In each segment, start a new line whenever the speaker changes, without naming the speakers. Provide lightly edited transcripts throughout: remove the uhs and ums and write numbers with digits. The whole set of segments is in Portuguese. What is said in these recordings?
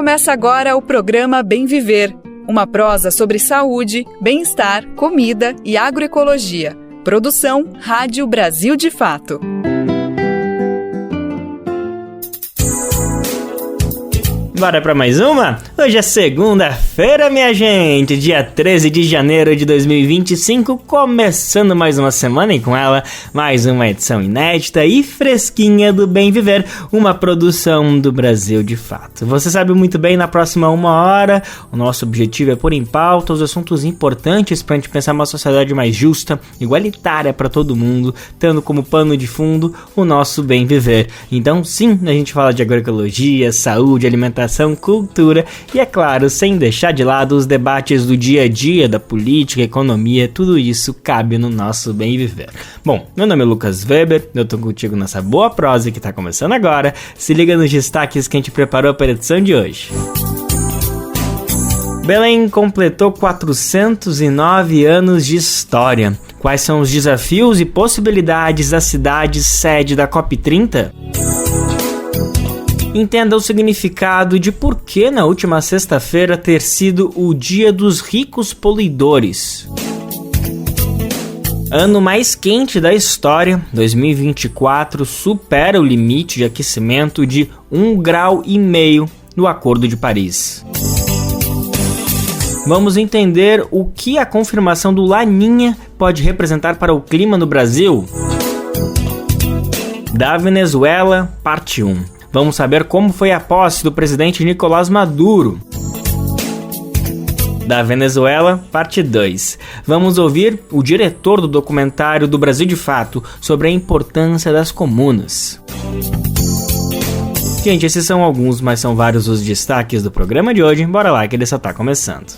Começa agora o programa Bem Viver, uma prosa sobre saúde, bem-estar, comida e agroecologia. Produção Rádio Brasil de Fato.
Bora pra mais uma? Hoje é segunda-feira, minha gente, dia 13 de janeiro de 2025, começando mais uma semana e com ela mais uma edição inédita e fresquinha do Bem Viver, uma produção do Brasil de Fato. Você sabe muito bem, na próxima uma hora, o nosso objetivo é pôr em pauta os assuntos importantes pra gente pensar uma sociedade mais justa, igualitária pra todo mundo, tendo como pano de fundo o nosso bem viver. Então, sim, a gente fala de agroecologia, saúde, alimentação, cultura e, é claro, sem deixar de lado os debates do dia a dia, da política, economia, tudo isso cabe no nosso bem viver. Bom, meu nome é Lucas Weber, eu tô contigo nessa boa prosa que tá começando agora. Se liga nos destaques que a gente preparou para a edição de hoje. Belém completou 409 anos de história. Quais são os desafios e possibilidades da cidade sede da COP30? Entenda o significado de por que na última sexta-feira ter sido o Dia dos Ricos Poluidores. Ano mais quente da história, 2024 supera o limite de aquecimento de 1,5 grau no Acordo de Paris. Vamos entender o que a confirmação do Laninha pode representar para o clima no Brasil. Da Venezuela, parte 1. Vamos saber como foi a posse do presidente Nicolás Maduro. Da Venezuela, parte 2. Vamos ouvir o diretor do documentário do Brasil de Fato sobre a importância das comunas. Gente, esses são alguns, mas são vários os destaques do programa de hoje. Bora lá que ele só tá começando.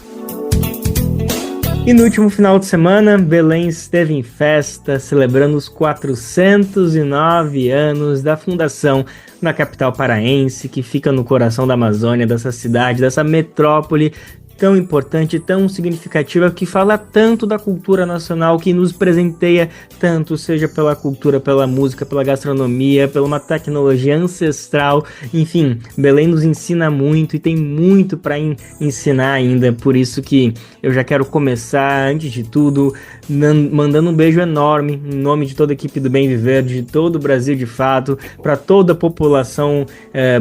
E no último final de semana, Belém esteve em festa, celebrando os 409 anos da fundação da capital paraense, que fica no coração da Amazônia, dessa cidade, dessa metrópole tão importante, tão significativa, que fala tanto da cultura nacional, que nos presenteia tanto, seja pela cultura, pela música, pela gastronomia, pela uma tecnologia ancestral. Enfim, Belém nos ensina muito e tem muito para ensinar ainda, por isso que eu já quero começar, antes de tudo, mandando um beijo enorme, em nome de toda a equipe do Bem Viver, de todo o Brasil de Fato, para toda a população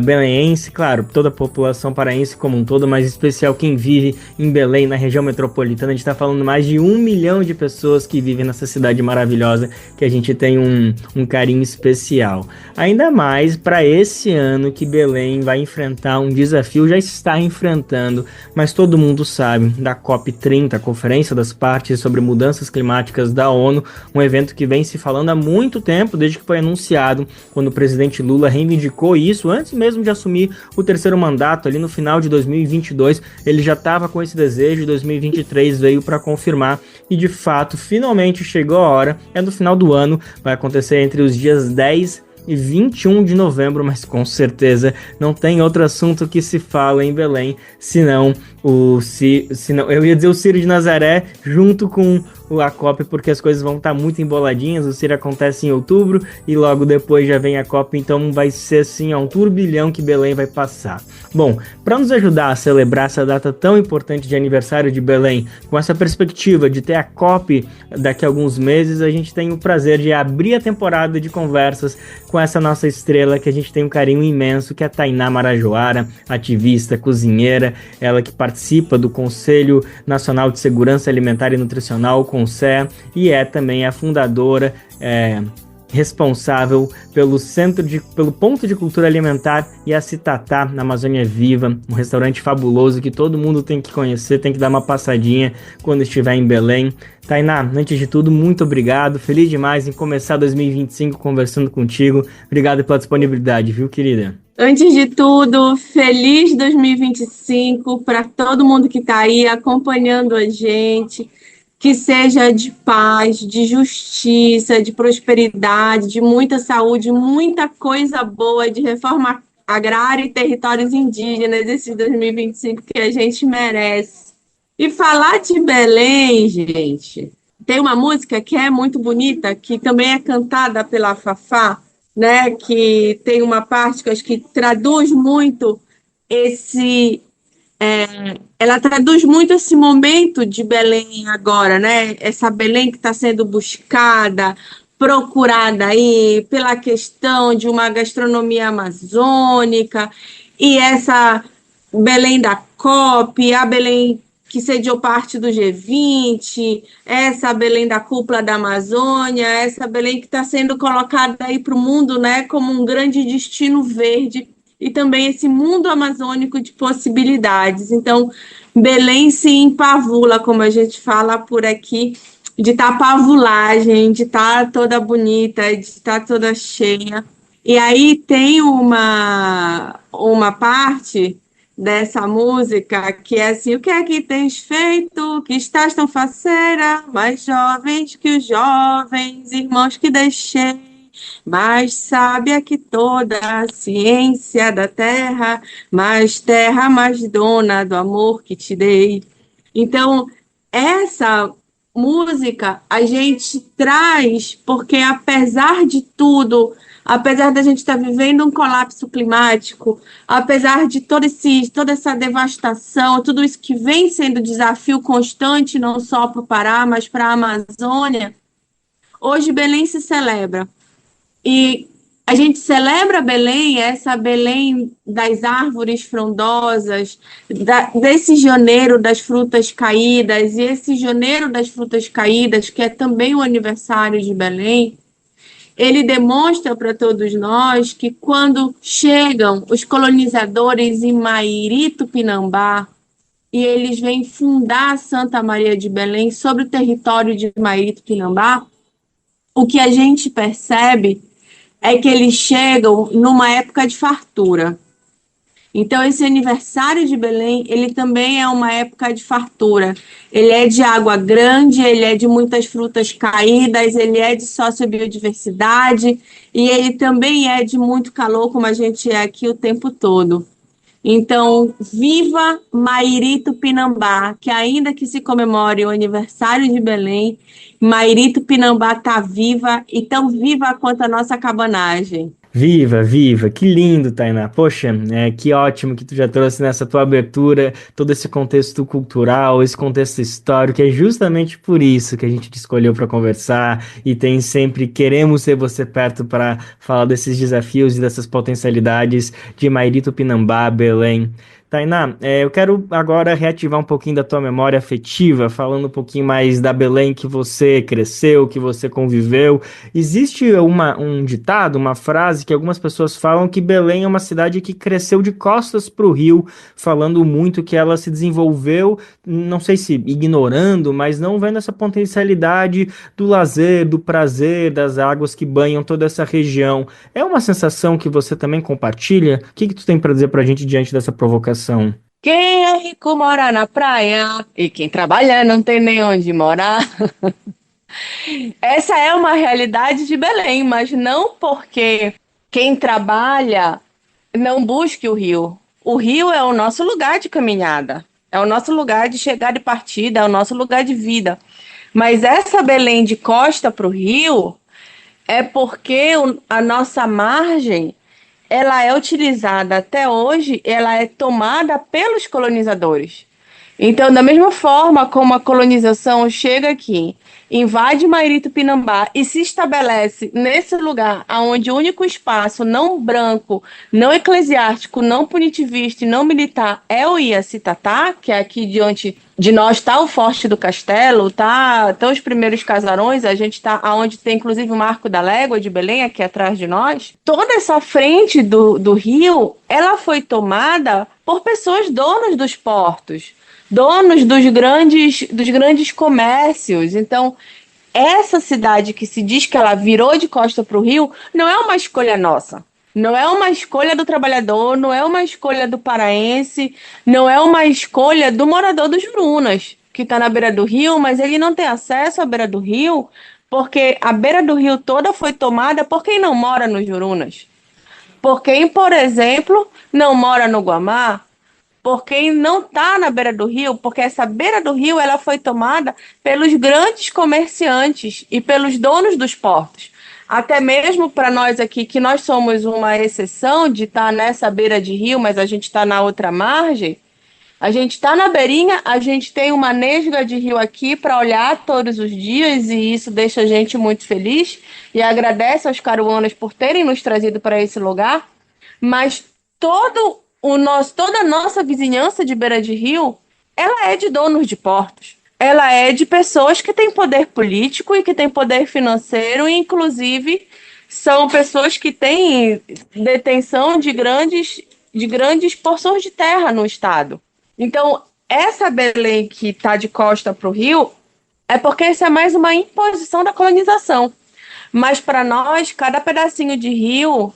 beleense, claro, toda a população paraense como um todo, mas em especial quem vive em Belém, na região metropolitana. A gente está falando mais de 1 milhão de pessoas que vivem nessa cidade maravilhosa, que a gente tem um carinho especial. Ainda mais para esse ano que Belém vai enfrentar um desafio, já está enfrentando, mas todo mundo sabe, da COP30, a Conferência das Partes sobre Mudanças Climáticas da ONU, um evento que vem se falando há muito tempo, desde que foi anunciado, quando o presidente Lula reivindicou isso, antes mesmo de assumir o terceiro mandato, ali no final de 2022, ele já estava com esse desejo, 2023 veio para confirmar e de fato, finalmente chegou a hora, é no final do ano, vai acontecer entre os dias 10 e 21 de novembro, mas com certeza não tem outro assunto que se fala em Belém, senão eu ia dizer o Círio de Nazaré junto com a COP, porque as coisas vão estar muito emboladinhas. O Círio acontece em outubro e logo depois já vem a COP, então vai ser assim, um turbilhão que Belém vai passar. Bom, para nos ajudar a celebrar essa data tão importante de aniversário de Belém, com essa perspectiva de ter a COP daqui a alguns meses, a gente tem o prazer de abrir a temporada de conversas com essa nossa estrela que a gente tem um carinho imenso, que é a Tainá Marajoara, ativista, cozinheira, ela que participa do Conselho Nacional de Segurança Alimentar e Nutricional, CONSE, e é também a fundadora, responsável pelo Ponto de Cultura Alimentar e a Citatá, na Amazônia Viva, um restaurante fabuloso que todo mundo tem que conhecer, tem que dar uma passadinha quando estiver em Belém. Tainá, antes de tudo, muito obrigado, feliz demais em começar 2025 conversando contigo, obrigado pela disponibilidade, viu, querida?
Antes de tudo, feliz 2025 para todo mundo que está aí acompanhando a gente, que seja de paz, de justiça, de prosperidade, de muita saúde, muita coisa boa, de reforma agrária e territórios indígenas, esse 2025 que a gente merece. E falar de Belém, gente, tem uma música que é muito bonita, que também é cantada pela Fafá, né, que tem uma parte que eu acho que traduz muito ela traduz muito esse momento de Belém agora, né? Essa Belém que está sendo buscada, procurada aí pela questão de uma gastronomia amazônica, e essa Belém da COP, a Belém que sediou parte do G20, essa Belém da cúpula da Amazônia, essa Belém que está sendo colocada aí para o mundo, né, como um grande destino verde, e também esse mundo amazônico de possibilidades. Então, Belém se empavula, como a gente fala por aqui, de estar pavulagem, de estar toda bonita, de estar toda cheia. E aí tem uma parte dessa música que é assim: o que é que tens feito, que estás tão faceira, mais jovens que os jovens, irmãos que deixei, mais sábia que toda a ciência da terra, mais dona do amor que te dei. Então, essa música a gente traz porque, apesar de tudo, apesar da gente estar vivendo um colapso climático, apesar de toda essa devastação, tudo isso que vem sendo desafio constante, não só para o Pará, mas para a Amazônia, hoje Belém se celebra. E a gente celebra Belém, essa Belém das árvores frondosas, desse janeiro das frutas caídas, e esse janeiro das frutas caídas, que é também o aniversário de Belém, ele demonstra para todos nós que quando chegam os colonizadores em Mairi, Tupinambá, e eles vêm fundar Santa Maria de Belém sobre o território de Mairi, Tupinambá, o que a gente percebe é que eles chegam numa época de fartura. Então, esse aniversário de Belém, ele também é uma época de fartura. Ele é de água grande, ele é de muitas frutas caídas, ele é de sociobiodiversidade e ele também é de muito calor, como a gente é aqui o tempo todo. Então, viva Mairi Tupinambá, que ainda que se comemore o aniversário de Belém, Mairi Tupinambá está viva e tão viva quanto a nossa cabanagem.
Viva, viva, que lindo, Tainá. Poxa, que ótimo que tu já trouxe nessa tua abertura todo esse contexto cultural, esse contexto histórico, é justamente por isso que a gente te escolheu para conversar e tem sempre, queremos ter você perto para falar desses desafios e dessas potencialidades de Mairi Tupinambá, Belém. Tainá, eu quero agora reativar um pouquinho da tua memória afetiva, falando um pouquinho mais da Belém que você cresceu, que você conviveu. Existe um ditado, uma frase que algumas pessoas falam que Belém é uma cidade que cresceu de costas para o rio, falando muito que ela se desenvolveu, não sei se ignorando, mas não vendo essa potencialidade do lazer, do prazer, das águas que banham toda essa região. É uma sensação que você também compartilha? O que tu tem para dizer para a gente diante dessa provocação?
Quem é rico mora na praia e quem trabalha não tem nem onde morar. Essa é uma realidade de Belém, mas não porque quem trabalha não busque o rio. O rio é o nosso lugar de caminhada, é o nosso lugar de chegada e partida, é o nosso lugar de vida. Mas essa Belém de costa para o rio é porque a nossa margem ela é utilizada até hoje, ela é tomada pelos colonizadores. Então, da mesma forma como a colonização chega aqui, invade Mairi Tupinambá e se estabelece nesse lugar onde o único espaço não branco, não eclesiástico, não punitivista e não militar é o Iacitatá, que é aqui diante de nós está o Forte do Castelo, estão os primeiros casarões, a gente está onde tem inclusive o Marco da Légua de Belém, aqui atrás de nós. Toda essa frente do rio, ela foi tomada por pessoas donas dos portos, donos dos grandes comércios. Então, essa cidade que se diz que ela virou de costa para o rio, não é uma escolha nossa. Não é uma escolha do trabalhador, não é uma escolha do paraense, não é uma escolha do morador dos Jurunas, que está na beira do rio, mas ele não tem acesso à beira do rio, porque a beira do rio toda foi tomada por quem não mora nos Jurunas. Por quem, por exemplo, não mora no Guamá, por quem não está na beira do rio, porque essa beira do rio ela foi tomada pelos grandes comerciantes e pelos donos dos portos. até mesmo para nós aqui, que nós somos uma exceção de estar nessa beira de rio, mas a gente está na outra margem, a gente está na beirinha, a gente tem uma nesga de rio aqui para olhar todos os dias e isso deixa a gente muito feliz e agradece aos caruanas por terem nos trazido para esse lugar, mas toda a nossa vizinhança de beira de rio, ela é de donos de portos. Ela é de pessoas que têm poder político e que têm poder financeiro, e inclusive são pessoas que têm detenção de grandes porções de terra no estado. Então, essa Belém que está de costa para o rio é porque isso é mais uma imposição da colonização. Mas para nós, cada pedacinho de rio,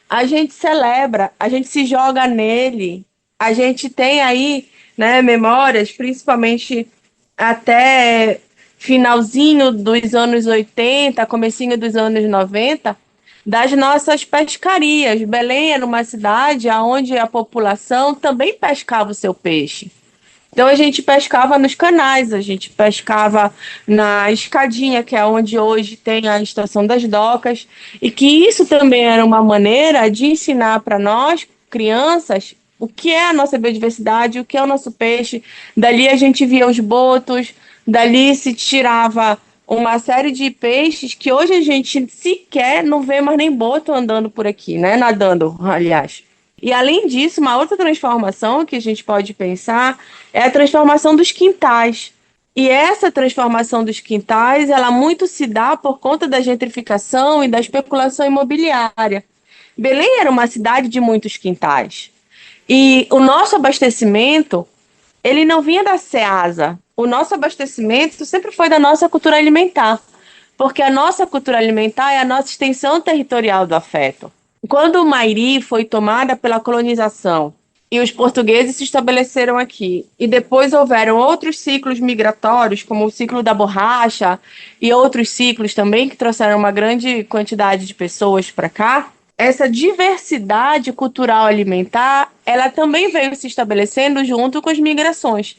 a gente celebra, a gente se joga nele, a gente tem aí, né, memórias, principalmente até finalzinho dos anos 80, comecinho dos anos 90, das nossas pescarias. Belém era uma cidade onde a população também pescava o seu peixe. Então a gente pescava nos canais, a gente pescava na escadinha, que é onde hoje tem a estação das docas, e que isso também era uma maneira de ensinar para nós, crianças, o que é a nossa biodiversidade, o que é o nosso peixe. Dali a gente via os botos, dali se tirava uma série de peixes que hoje a gente sequer não vê mais nem boto andando por aqui, né? Nadando, aliás. E além disso, uma outra transformação que a gente pode pensar é a transformação dos quintais. E essa transformação dos quintais, ela muito se dá por conta da gentrificação e da especulação imobiliária. Belém era uma cidade de muitos quintais. E o nosso abastecimento, ele não vinha da Ceasa. O nosso abastecimento sempre foi da nossa cultura alimentar, porque a nossa cultura alimentar é a nossa extensão territorial do afeto. Quando o Mairi foi tomada pela colonização e os portugueses se estabeleceram aqui, e depois houveram outros ciclos migratórios, como o ciclo da borracha e outros ciclos também que trouxeram uma grande quantidade de pessoas para cá, essa diversidade cultural alimentar, ela também veio se estabelecendo junto com as migrações.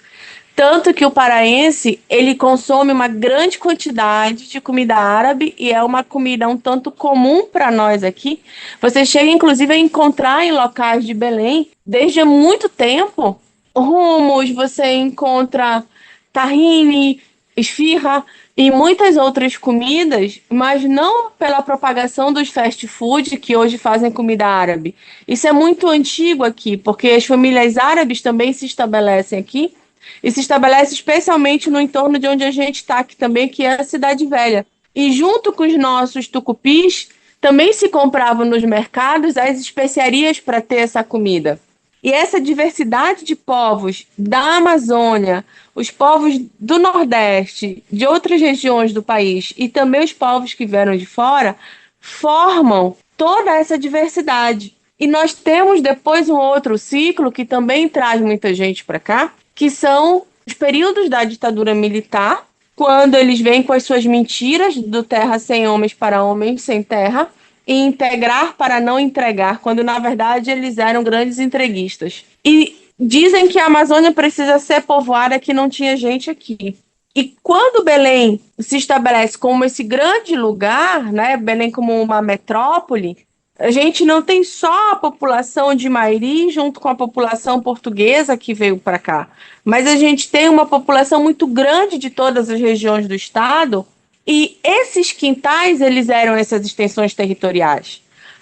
Tanto que o paraense, ele consome uma grande quantidade de comida árabe e é uma comida um tanto comum para nós aqui. Você chega, inclusive, a encontrar em locais de Belém, desde muito tempo, hummus, você encontra tahine, esfirra e muitas outras comidas, mas não pela propagação dos fast food que hoje fazem comida árabe. Isso é muito antigo aqui, porque as famílias árabes também se estabelecem aqui e se estabelece especialmente no entorno de onde a gente está aqui também, que é a Cidade Velha. E junto com os nossos tucupis, também se compravam nos mercados as especiarias para ter essa comida. E essa diversidade de povos da Amazônia, os povos do Nordeste, de outras regiões do país e também os povos que vieram de fora, formam toda essa diversidade. E nós temos depois um outro ciclo que também traz muita gente para cá, que são os períodos da ditadura militar, quando eles vêm com as suas mentiras do terra sem homens para homens sem terra, e integrar para não entregar, quando na verdade eles eram grandes entreguistas. E dizem que a Amazônia precisa ser povoada, que não tinha gente aqui. E quando Belém se estabelece como esse grande lugar, né, Belém como uma metrópole, a gente não tem só a população de Mairi junto com a população portuguesa que veio para cá, mas a gente tem uma população muito grande de todas as regiões do estado, e esses quintais, eles eram essas extensões territoriais,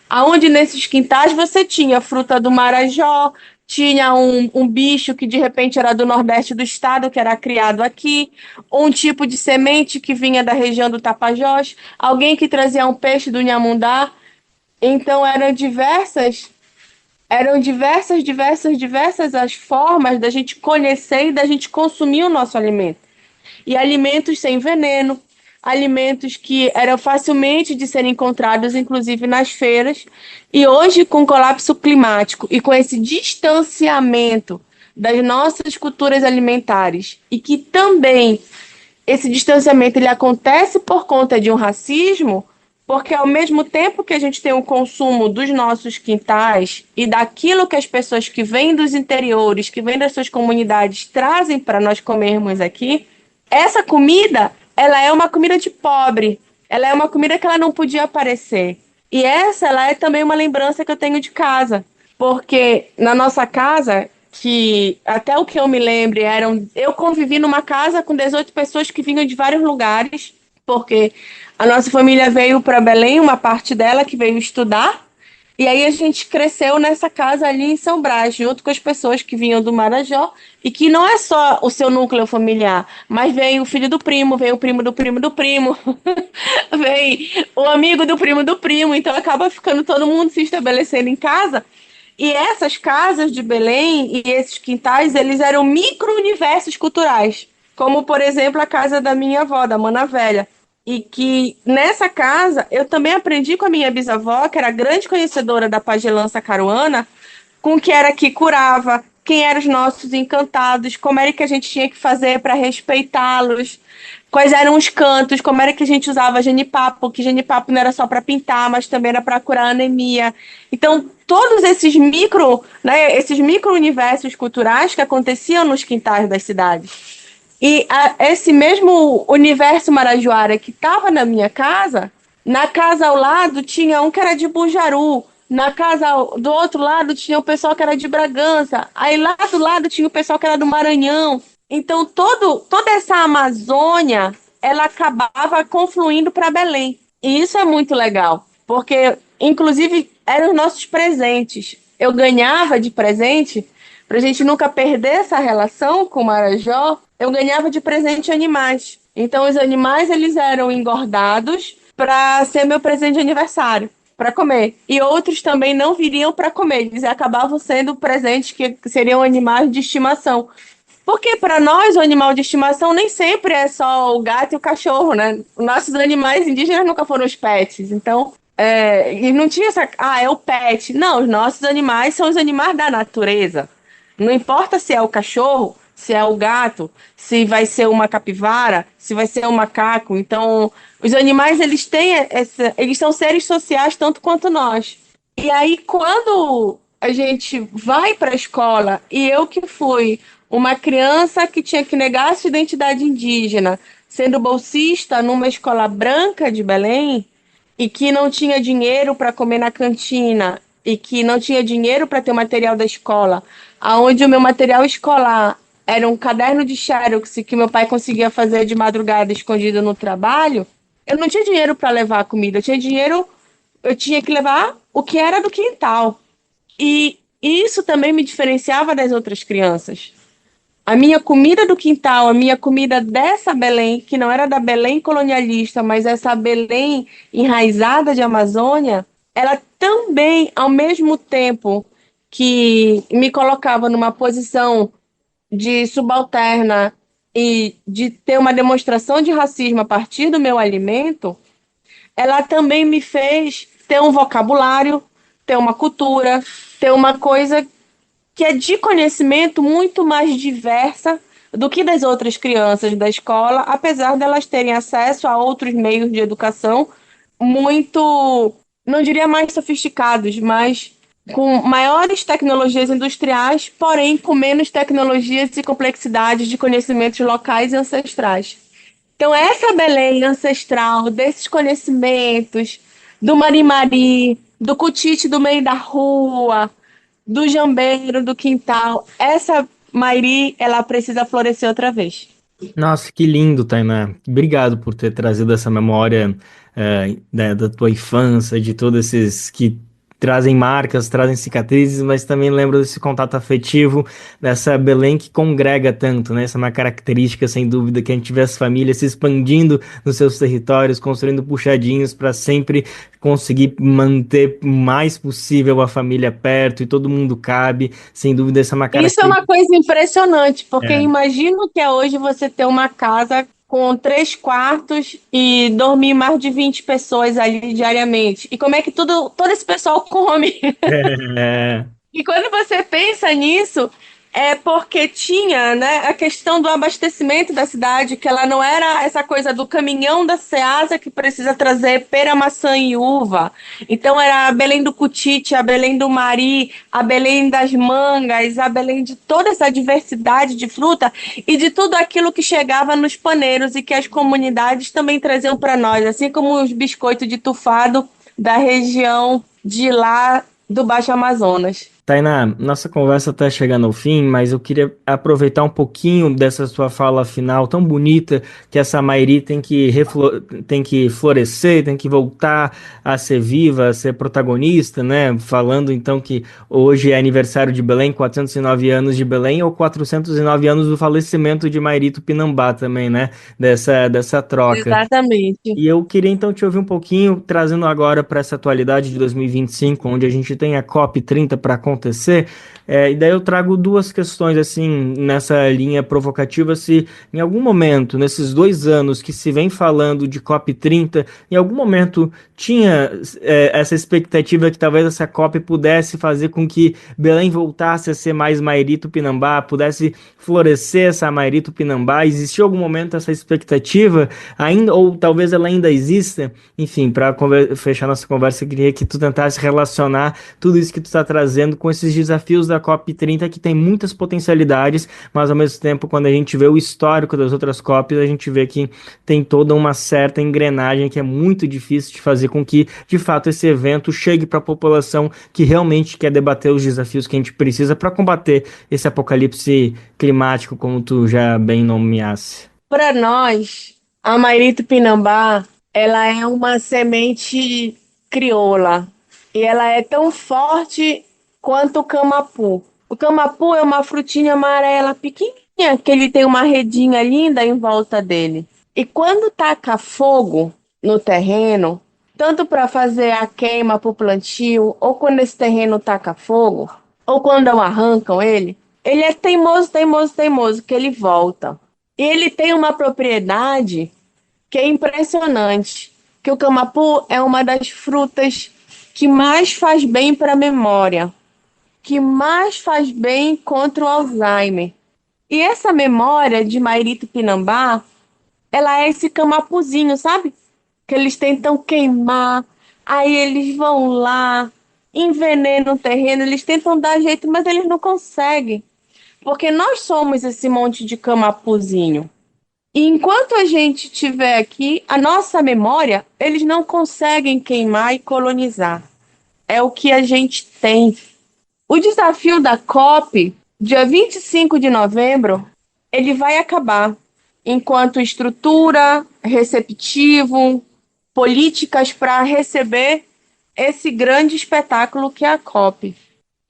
aonde nesses quintais você tinha fruta do marajó, tinha um bicho que de repente era do nordeste do estado, que era criado aqui, um tipo de semente que vinha da região do Tapajós, alguém que trazia um peixe do Nhamundá. Então eram diversas as formas da gente conhecer e da gente consumir o nosso alimento. E alimentos sem veneno, alimentos que eram facilmente de serem encontrados, inclusive nas feiras. E hoje, com o colapso climático e com esse distanciamento das nossas culturas alimentares, e que também esse distanciamento ele acontece por conta de um racismo, porque ao mesmo tempo que a gente tem o consumo dos nossos quintais e daquilo que as pessoas que vêm dos interiores, que vêm das suas comunidades, trazem para nós comermos aqui, essa comida, ela é uma comida de pobre. ela é uma comida que ela não podia aparecer. E ela é também uma lembrança que eu tenho de casa, porque na nossa casa, que até o que eu me lembro, eu convivi numa casa com 18 pessoas que vinham de vários lugares, porque a nossa família veio para Belém, uma parte dela que veio estudar, e aí a gente cresceu nessa casa ali em São Brás, junto com as pessoas que vinham do Marajó, e que não é só o seu núcleo familiar, mas vem o filho do primo, vem o primo do primo do primo, vem o amigo do primo, então acaba ficando todo mundo se estabelecendo em casa. E essas casas de Belém e esses quintais, eles eram micro-universos culturais, como, por exemplo, a casa da minha avó, da Mana Velha. E que nessa casa eu também aprendi com a minha bisavó, que era grande conhecedora da pagelança caruana, com que era que curava, quem eram os nossos encantados, como era que a gente tinha que fazer para respeitá-los, quais eram os cantos, como era que a gente usava genipapo, que genipapo não era só para pintar, mas também era para curar anemia. Então, todos esses esses micro-universos culturais que aconteciam nos quintais das cidades. E esse mesmo universo marajoara que estava na minha casa, na casa ao lado tinha um que era de Bujaru, na casa do outro lado tinha o pessoal que era de Bragança, aí lá do lado tinha o pessoal que era do Maranhão. Então toda essa Amazônia, ela acabava confluindo para Belém. E isso é muito legal, porque inclusive eram os nossos presentes. Eu ganhava de presente, para a gente nunca perder essa relação com o Marajó, eu ganhava de presente animais. Então, os animais, eles eram engordados para ser meu presente de aniversário, para comer. E outros também não viriam para comer, eles acabavam sendo presentes que seriam animais de estimação. Porque para nós, o animal de estimação nem sempre é só o gato e o cachorro, né? Nossos animais indígenas nunca foram os pets. Então, e não tinha é o pet. Não, os nossos animais são os animais da natureza. Não importa se é o cachorro, se é o gato, se vai ser uma capivara, se vai ser um macaco. Então, os animais, eles são seres sociais tanto quanto nós. E aí, quando a gente vai para a escola, e eu que fui uma criança que tinha que negar a sua identidade indígena, sendo bolsista numa escola branca de Belém, e que não tinha dinheiro para comer na cantina, e que não tinha dinheiro para ter o material da escola, aonde o meu material escolar era um caderno de xerox que meu pai conseguia fazer de madrugada escondido no trabalho, eu não tinha dinheiro para levar a comida, eu tinha que levar o que era do quintal. E isso também me diferenciava das outras crianças. A minha comida do quintal, a minha comida dessa Belém, que não era da Belém colonialista, mas essa Belém enraizada de Amazônia, ela também, ao mesmo tempo que me colocava numa posição de subalterna e de ter uma demonstração de racismo a partir do meu alimento, ela também me fez ter um vocabulário, ter uma cultura, ter uma coisa que é de conhecimento muito mais diversa do que das outras crianças da escola, apesar delas terem acesso a outros meios de educação muito, não diria mais sofisticados, mas com maiores tecnologias industriais, porém com menos tecnologias e complexidades de conhecimentos locais e ancestrais. Então, essa Belém ancestral, desses conhecimentos, do marimari, do cutite do meio da rua, do jambeiro, do quintal, essa Mairi, ela precisa florescer outra vez.
Nossa, que lindo, Tainá. Obrigado por ter trazido essa memória da tua infância, de todos esses que trazem marcas, trazem cicatrizes, mas também lembro desse contato afetivo, dessa Belém que congrega tanto, né? Essa é uma característica, sem dúvida, que a gente vê as famílias se expandindo nos seus territórios, construindo puxadinhos para sempre conseguir manter o mais possível a família perto e todo mundo cabe. Sem dúvida, essa é uma
Isso é uma coisa impressionante, porque
É.
imagino que é hoje você ter uma casa com 3 quartos e dormir mais de 20 pessoas ali diariamente. E como é que todo esse pessoal come?
É.
E quando você pensa nisso, É porque tinha, né, a questão do abastecimento da cidade, que ela não era essa coisa do caminhão da Ceasa que precisa trazer pera, maçã e uva. Então era a Belém do Cutite, a Belém do Mari, a Belém das mangas, a Belém de toda essa diversidade de fruta e de tudo aquilo que chegava nos paneiros e que as comunidades também traziam para nós, assim como os biscoitos de tufado da região de lá do Baixo Amazonas.
Tainá, nossa conversa está chegando ao fim, mas eu queria aproveitar um pouquinho dessa sua fala final tão bonita, que essa Mairi tem que florescer, tem que voltar a ser viva, a ser protagonista, né? Falando então que hoje é aniversário de Belém, 409 anos de Belém, ou 409 anos do falecimento de Mairi Tupinambá também, né? Dessa troca.
Exatamente.
E eu queria então te ouvir um pouquinho, trazendo agora para essa atualidade de 2025, onde a gente tem a COP30 para acontecer. E daí eu trago duas questões assim nessa linha provocativa, se em algum momento, nesses 2 anos que se vem falando de COP30, em algum momento tinha essa expectativa que talvez essa COP pudesse fazer com que Belém voltasse a ser mais Mairi Tupinambá, pudesse florescer essa Mairi Tupinambá. Existiu algum momento essa expectativa? Ainda, ou talvez ela ainda exista. Enfim, para fechar nossa conversa, eu queria que tu tentasse relacionar tudo isso que tu está trazendo com esses desafios da COP30, que tem muitas potencialidades, mas ao mesmo tempo, quando a gente vê o histórico das outras COPs, a gente vê que tem toda uma certa engrenagem que é muito difícil de fazer com que, de fato, esse evento chegue para a população que realmente quer debater os desafios que a gente precisa para combater esse apocalipse climático, como tu já bem nomeasse.
Para nós, a Mairi Tupinambá, ela é uma semente crioula e ela é tão forte quanto o camapu. O camapu é uma frutinha amarela pequenininha que ele tem uma redinha linda em volta dele. E quando taca fogo no terreno, tanto para fazer a queima para o plantio, ou quando esse terreno taca fogo, ou quando arrancam ele é teimoso, teimoso, teimoso, que ele volta. E ele tem uma propriedade que é impressionante, que o camapu é uma das frutas que mais faz bem para a memória, que mais faz bem contra o Alzheimer. E essa memória de Mairi Tupinambá, ela é esse camapuzinho, sabe? Que eles tentam queimar, aí eles vão lá, envenenam o terreno, eles tentam dar jeito, mas eles não conseguem. Porque nós somos esse monte de camapuzinho. E enquanto a gente estiver aqui, a nossa memória, eles não conseguem queimar e colonizar. É o que a gente tem. O desafio da COP, dia 25 de novembro, ele vai acabar. Enquanto estrutura, receptivo, políticas para receber esse grande espetáculo que é a COP.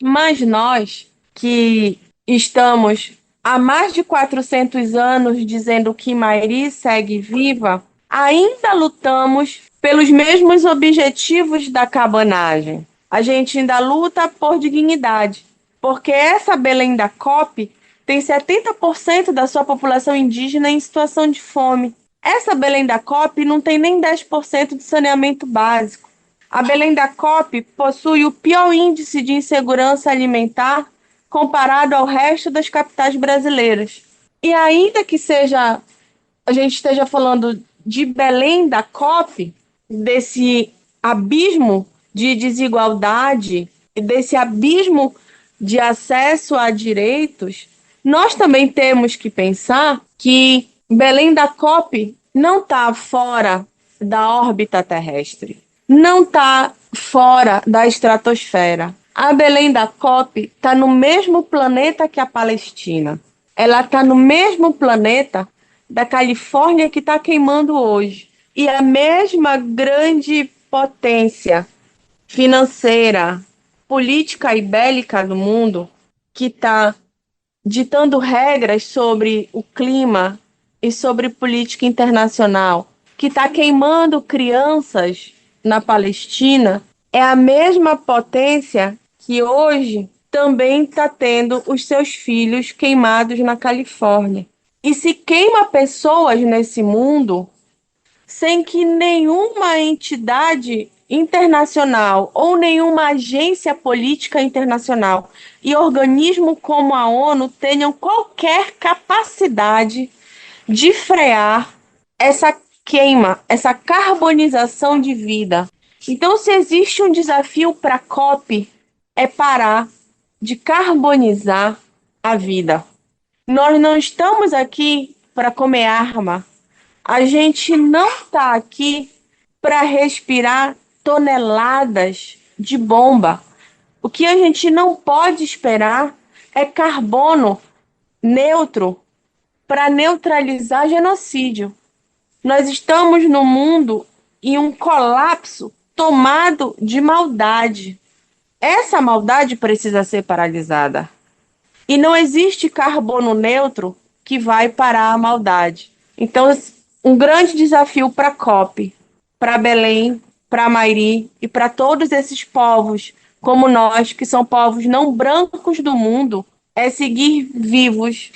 Mas nós, que estamos há mais de 400 anos dizendo que Mairi segue viva, ainda lutamos pelos mesmos objetivos da cabanagem. A gente ainda luta por dignidade, porque essa Belém da COP tem 70% da sua população indígena em situação de fome. Essa Belém da COP não tem nem 10% de saneamento básico. A Belém da COP possui o pior índice de insegurança alimentar comparado ao resto das capitais brasileiras. E ainda que a gente esteja falando de Belém da COP, desse abismo de desigualdade, desse abismo de acesso a direitos, nós também temos que pensar que Belém da COP não está fora da órbita terrestre, não está fora da estratosfera. A Belém da COP está no mesmo planeta que a Palestina. Ela está no mesmo planeta da Califórnia que está queimando hoje. E a mesma grande potência financeira, política e bélica do mundo que está ditando regras sobre o clima e sobre política internacional, que está queimando crianças na Palestina, é a mesma potência que hoje também está tendo os seus filhos queimados na Califórnia. E se queima pessoas nesse mundo sem que nenhuma entidade internacional ou nenhuma agência política internacional e organismo como a ONU tenham qualquer capacidade de frear essa queima, essa carbonização de vida. Então, se existe um desafio para a COP, é parar de carbonizar a vida. Nós não estamos aqui para comer arma. A gente não está aqui para respirar toneladas de bomba. O que a gente não pode esperar é carbono neutro para neutralizar genocídio. Nós estamos no mundo em um colapso tomado de maldade. Essa maldade precisa ser paralisada. E não existe carbono neutro que vai parar a maldade. Então, um grande desafio para a COP, para Belém, para Mairi e para todos esses povos, como nós, que são povos não brancos do mundo, é seguir vivos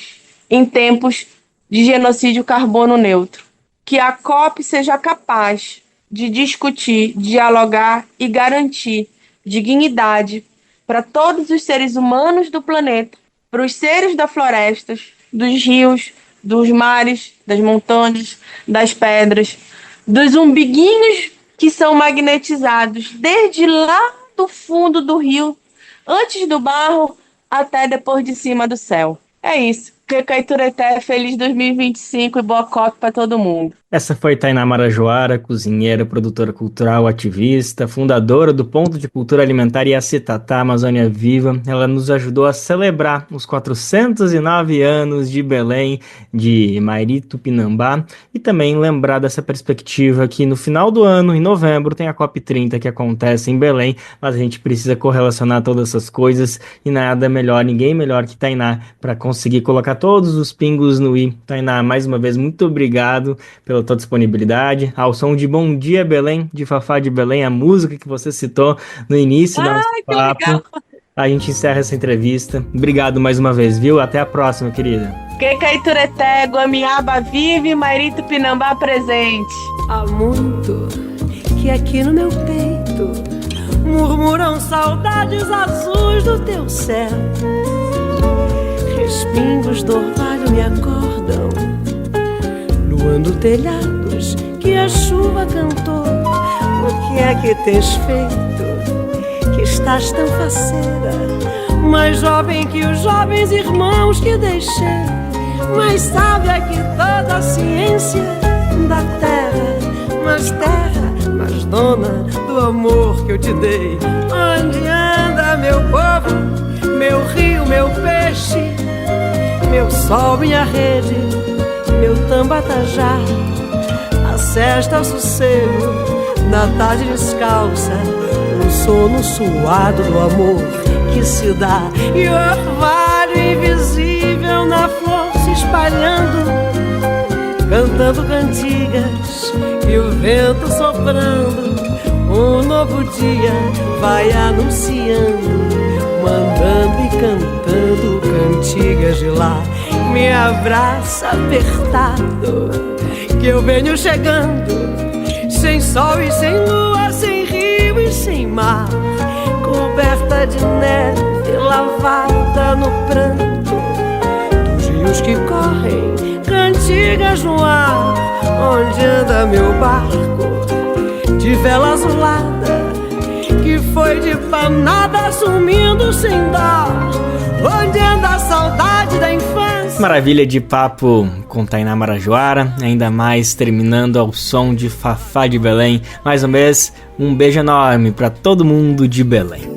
em tempos de genocídio carbono neutro. Que a COP seja capaz de discutir, dialogar e garantir dignidade para todos os seres humanos do planeta, para os seres das florestas, dos rios, dos mares, das montanhas, das pedras, dos umbiguinhos que são magnetizados desde lá do fundo do rio, antes do barro, até depois de cima do céu. É isso. Kekaiturete, feliz 2025 e boa COP para todo mundo.
Essa foi Tainá Marajoara, cozinheira, produtora cultural, ativista, fundadora do Ponto de Cultura Alimentar Iacitatá, Amazônia Viva. Ela nos ajudou a celebrar os 409 anos de Belém, de Mairi Tupinambá, e também lembrar dessa perspectiva que no final do ano, em novembro, tem a COP30 que acontece em Belém, mas a gente precisa correlacionar todas essas coisas e nada melhor, ninguém melhor que Tainá para conseguir colocar todos os pingos no i. Tainá, mais uma vez, muito obrigado pela tua disponibilidade. Ao som de Bom Dia Belém, de Fafá de Belém, a música que você citou no início do nosso papo. Legal. A gente encerra essa entrevista. Obrigado mais uma vez, viu? Até a próxima, querida.
Kekaiturete, Guamiaba vive, Mairi Tupinambá presente.
Há muito que aqui no meu peito murmuram saudades azuis do teu céu. Respingos do orvalho me acordam, luando telhados que a chuva cantou. O que é que tens feito, que estás tão faceira, mais jovem que os jovens irmãos que deixei, mais sábia que toda a ciência da terra, mais dona do amor que eu te dei. Onde anda meu povo, meu rio, meu peixe, meu sol, minha rede, meu tambatajá, a cesta, o sossego da tarde descalça, o sono suado do amor que se dá, e o orvalho invisível na flor se espalhando, cantando cantigas e o vento soprando. Um novo dia vai anunciando, mandando e cantando cantigas de lá. Me abraça apertado, que eu venho chegando, sem sol e sem lua, sem rio e sem mar, coberta de neve, lavada no pranto dos rios que correm, cantigas no ar. Onde anda meu barco de vela azulada, que foi de panada sumindo sem dó? Onde anda a saudade da infância?
Maravilha de papo com Tainá Marajoara, ainda mais terminando ao som de Fafá de Belém. Mais uma vez, um beijo enorme para todo mundo de Belém.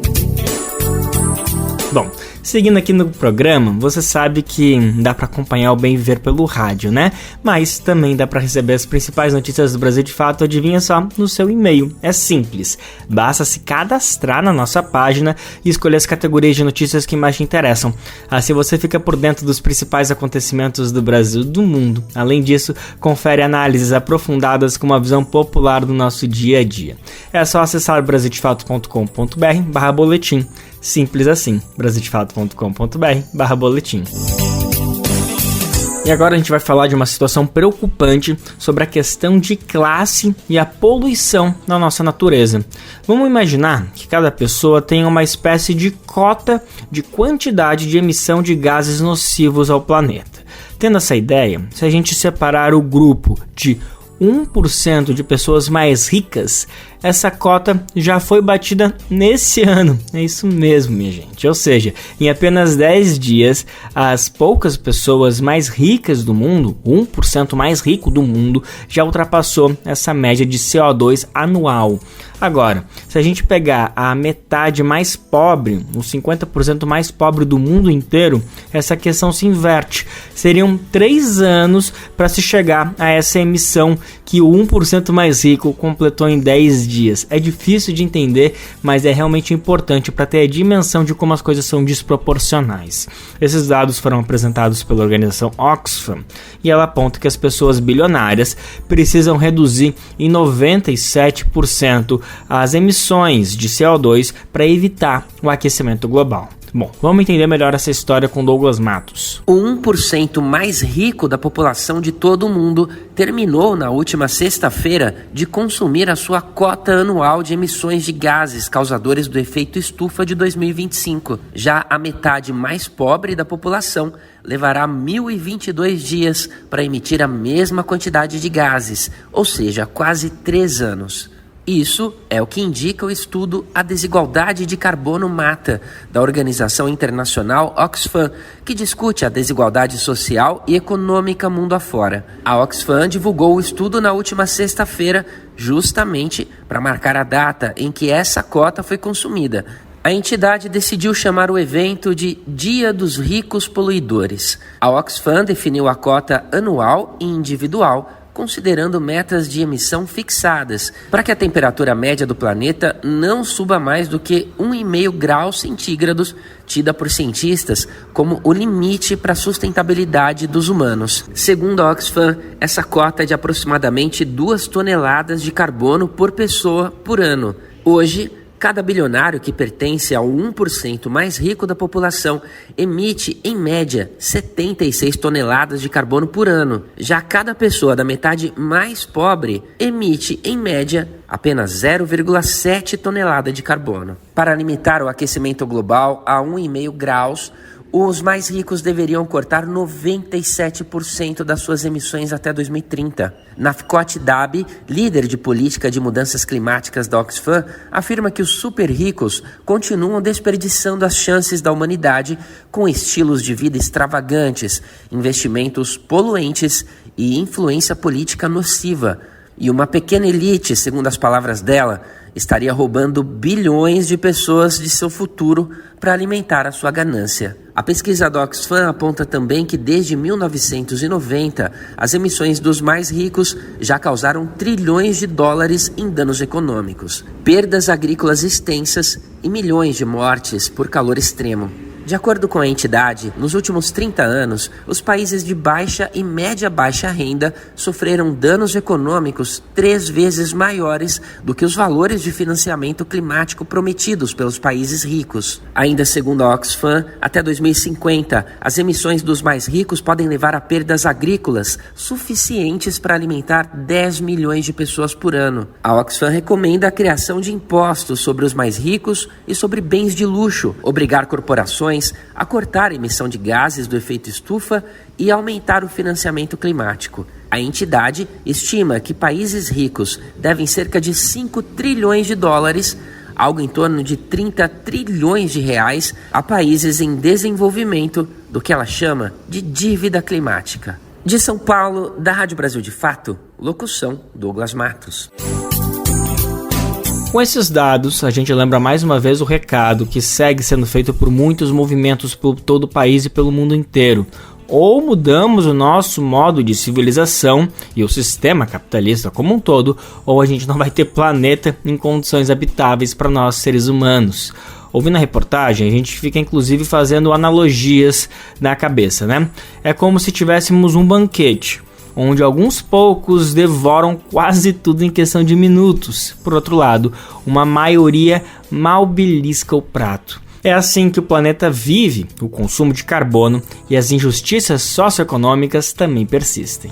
Bom, seguindo aqui no programa, você sabe que dá para acompanhar o Bem Viver pelo rádio, né? Mas também dá para receber as principais notícias do Brasil de fato, adivinha só, no seu e-mail. É simples, basta se cadastrar na nossa página e escolher as categorias de notícias que mais te interessam. Assim você fica por dentro dos principais acontecimentos do Brasil e do mundo. Além disso, confere análises aprofundadas com uma visão popular do nosso dia a dia. É só acessar brasildefato.com.br/boletim. Simples assim, brasildefato.com.br/boletim. E agora a gente vai falar de uma situação preocupante sobre a questão de classe e a poluição na nossa natureza. Vamos imaginar que cada pessoa tem uma espécie de cota de quantidade de emissão de gases nocivos ao planeta. Tendo essa ideia, se a gente separar o grupo de 1% de pessoas mais ricas, essa cota já foi batida nesse ano. É isso mesmo, minha gente. Ou seja, em apenas 10 dias, as poucas pessoas mais ricas do mundo, 1% mais rico do mundo, já ultrapassou essa média de CO2 anual. Agora, se a gente pegar a metade mais pobre, os 50% mais pobre do mundo inteiro, essa questão se inverte. Seriam 3 anos para se chegar a essa emissão que o 1% mais rico completou em 10 dias. É difícil de entender, mas é realmente importante para ter a dimensão de como as coisas são desproporcionais. Esses dados foram apresentados pela organização Oxfam e ela aponta que as pessoas bilionárias precisam reduzir em 97% as emissões de CO2 para evitar o aquecimento global. Bom, vamos entender melhor essa história com Douglas Matos.
O 1% mais rico da população de todo o mundo terminou na última sexta-feira de consumir a sua cota anual de emissões de gases causadores do efeito estufa de 2025. Já a metade mais pobre da população levará 1.022 dias para emitir a mesma quantidade de gases, ou seja, quase 3 anos. Isso é o que indica o estudo A Desigualdade de Carbono Mata, da organização internacional Oxfam, que discute a desigualdade social e econômica mundo afora. A Oxfam divulgou o estudo na última sexta-feira, justamente para marcar a data em que essa cota foi consumida. A entidade decidiu chamar o evento de Dia dos Ricos Poluidores. A Oxfam definiu a cota anual e individual, considerando metas de emissão fixadas, para que a temperatura média do planeta não suba mais do que 1,5 graus centígrados, tida por cientistas como o limite para a sustentabilidade dos humanos. Segundo a Oxfam, essa cota é de aproximadamente 2 toneladas de carbono por pessoa por ano. Hoje, cada bilionário que pertence ao 1% mais rico da população emite, em média, 76 toneladas de carbono por ano. Já cada pessoa da metade mais pobre emite, em média, apenas 0,7 tonelada de carbono. Para limitar o aquecimento global a 1,5 graus, os mais ricos deveriam cortar 97% das suas emissões até 2030. Nafkot Dabi, líder de política de mudanças climáticas da Oxfam, afirma que os super ricos continuam desperdiçando as chances da humanidade com estilos de vida extravagantes, investimentos poluentes e influência política nociva. E uma pequena elite, segundo as palavras dela, estaria roubando bilhões de pessoas de seu futuro para alimentar a sua ganância. A pesquisa da Oxfam aponta também que desde 1990, as emissões dos mais ricos já causaram trilhões de dólares em danos econômicos, perdas agrícolas extensas e milhões de mortes por calor extremo. De acordo com a entidade, nos últimos 30 anos, os países de baixa e média-baixa renda sofreram danos econômicos 3 vezes maiores do que os valores de financiamento climático prometidos pelos países ricos. Ainda segundo a Oxfam, até 2050, as emissões dos mais ricos podem levar a perdas agrícolas suficientes para alimentar 10 milhões de pessoas por ano. A Oxfam recomenda a criação de impostos sobre os mais ricos e sobre bens de luxo, obrigar corporações a cortar a emissão de gases do efeito estufa e aumentar o financiamento climático. A entidade estima que países ricos devem cerca de 5 trilhões de dólares, algo em torno de 30 trilhões de reais, a países em desenvolvimento do que ela chama de dívida climática. De São Paulo, da Rádio Brasil de Fato, locução Douglas Matos.
Com esses dados, a gente lembra mais uma vez o recado que segue sendo feito por muitos movimentos por todo o país e pelo mundo inteiro. Ou mudamos o nosso modo de civilização e o sistema capitalista como um todo, ou a gente não vai ter planeta em condições habitáveis para nós seres humanos. Ouvindo a reportagem, a gente fica inclusive fazendo analogias na cabeça, né? É como se tivéssemos um banquete, onde alguns poucos devoram quase tudo em questão de minutos. Por outro lado, uma maioria mal belisca o prato. É assim que o planeta vive, o consumo de carbono e as injustiças socioeconômicas também persistem.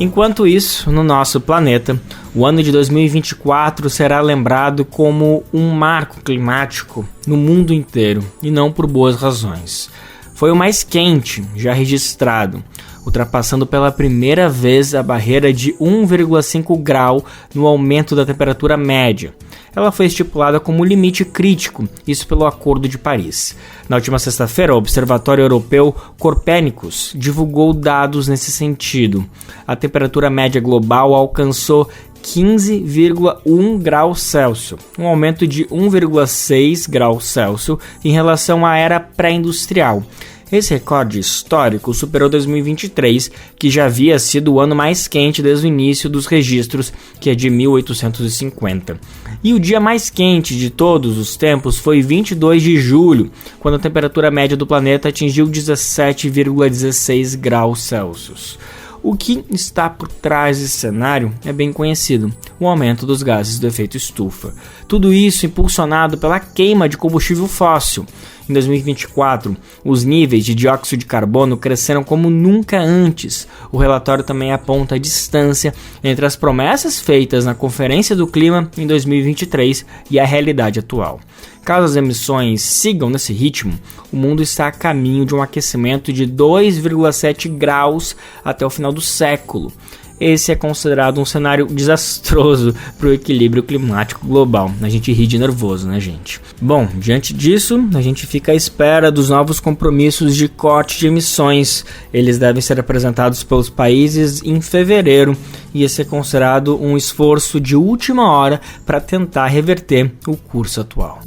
Enquanto isso, no nosso planeta, o ano de 2024 será lembrado como um marco climático no mundo inteiro, e não por boas razões. Foi o mais quente já registrado, ultrapassando pela primeira vez a barreira de 1,5 grau no aumento da temperatura média. Ela foi estipulada como limite crítico, isso pelo Acordo de Paris. Na última sexta-feira, o Observatório Europeu Copérnicus divulgou dados nesse sentido. A temperatura média global alcançou 15,1 graus Celsius, um aumento de 1,6 graus Celsius em relação à era pré-industrial. Esse recorde histórico superou 2023, que já havia sido o ano mais quente desde o início dos registros, que é de 1850. E o dia mais quente de todos os tempos foi 22 de julho, quando a temperatura média do planeta atingiu 17,16 graus Celsius. O que está por trás desse cenário é bem conhecido: o aumento dos gases do efeito estufa. Tudo isso impulsionado pela queima de combustível fóssil. Em 2024, os níveis de dióxido de carbono cresceram como nunca antes. O relatório também aponta a distância entre as promessas feitas na Conferência do Clima em 2023 e a realidade atual. Caso as emissões sigam nesse ritmo, o mundo está a caminho de um aquecimento de 2,7 graus até o final do século. Esse é considerado um cenário desastroso para o equilíbrio climático global. A gente ri de nervoso, né, gente? Bom, diante disso, a gente fica à espera dos novos compromissos de corte de emissões. Eles devem ser apresentados pelos países em fevereiro, e esse é considerado um esforço de última hora para tentar reverter o curso atual.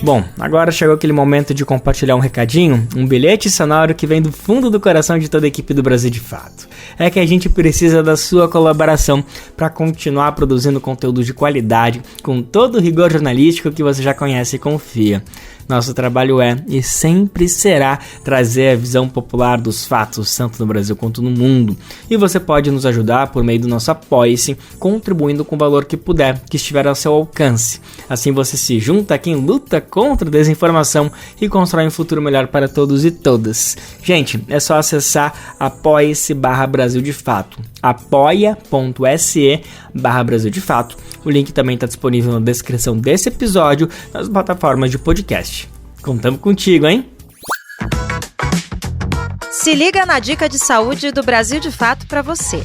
Bom, agora chegou aquele momento de compartilhar um recadinho, um bilhete sonoro que vem do fundo do coração de toda a equipe do Brasil de Fato. É que a gente precisa da sua colaboração para continuar produzindo conteúdo de qualidade, com todo o rigor jornalístico que você já conhece e confia. Nosso trabalho é e sempre será trazer a visão popular dos fatos, tanto no Brasil quanto no mundo. E você pode nos ajudar por meio do nosso Apoie-se, contribuindo com o valor que puder, que estiver ao seu alcance. Assim você se junta a quem luta contra a desinformação e constrói um futuro melhor para todos e todas. Gente, é só acessar apoie-se/Brasil de Fato, apoia.se/Brasil de Fato. O link também está disponível na descrição desse episódio nas plataformas de podcast. Contamos contigo, hein?
Se liga na dica de saúde do Brasil de Fato para você.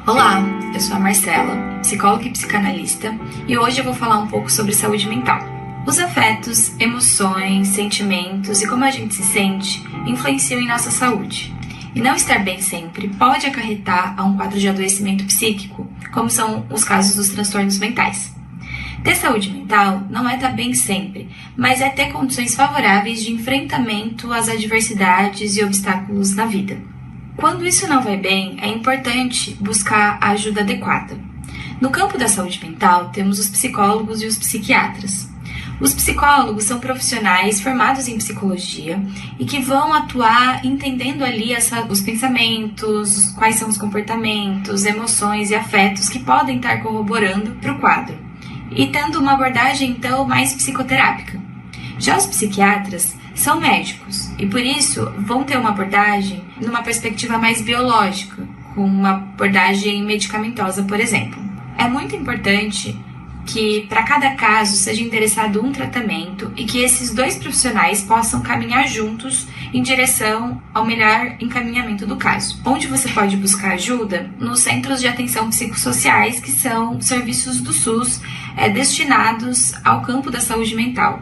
Olá, eu sou a Marcela, psicóloga e psicanalista, e hoje eu vou falar um pouco sobre saúde mental. Os afetos, emoções, sentimentos e como a gente se sente influenciam em nossa saúde. E não estar bem sempre pode acarretar a um quadro de adoecimento psíquico, como são os casos dos transtornos mentais. Ter saúde mental não é estar bem sempre, mas é ter condições favoráveis de enfrentamento às adversidades e obstáculos na vida. Quando isso não vai bem, é importante buscar a ajuda adequada. No campo da saúde mental, temos os psicólogos e os psiquiatras. Os psicólogos são profissionais formados em psicologia e que vão atuar entendendo ali os pensamentos, quais são os comportamentos, emoções e afetos que podem estar corroborando para o quadro, e tendo uma abordagem então mais psicoterápica. Já os psiquiatras são médicos e por isso vão ter uma abordagem numa perspectiva mais biológica, com uma abordagem medicamentosa, por exemplo. É muito importante que para cada caso seja interessado um tratamento e que esses dois profissionais possam caminhar juntos em direção ao melhor encaminhamento do caso. Onde você pode buscar ajuda? Nos centros de atenção psicossociais, que são serviços do SUS destinados ao campo da saúde mental.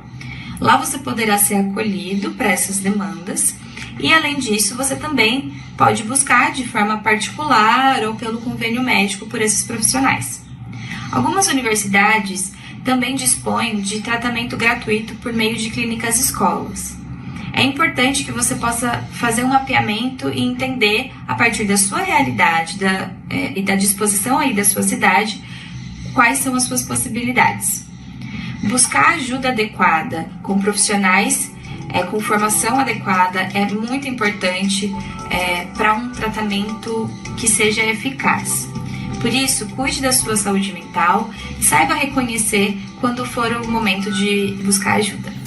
Lá você poderá ser acolhido para essas demandas e, além disso, você também pode buscar de forma particular ou pelo convênio médico por esses profissionais. Algumas universidades também dispõem de tratamento gratuito por meio de clínicas escolas. É importante que você possa fazer um mapeamento e entender, a partir da sua realidade e da disposição aí da sua cidade, quais são as suas possibilidades. Buscar ajuda adequada com profissionais com formação adequada é muito importante para um tratamento que seja eficaz. Por isso, cuide da sua saúde mental e saiba reconhecer quando for o momento de buscar ajuda.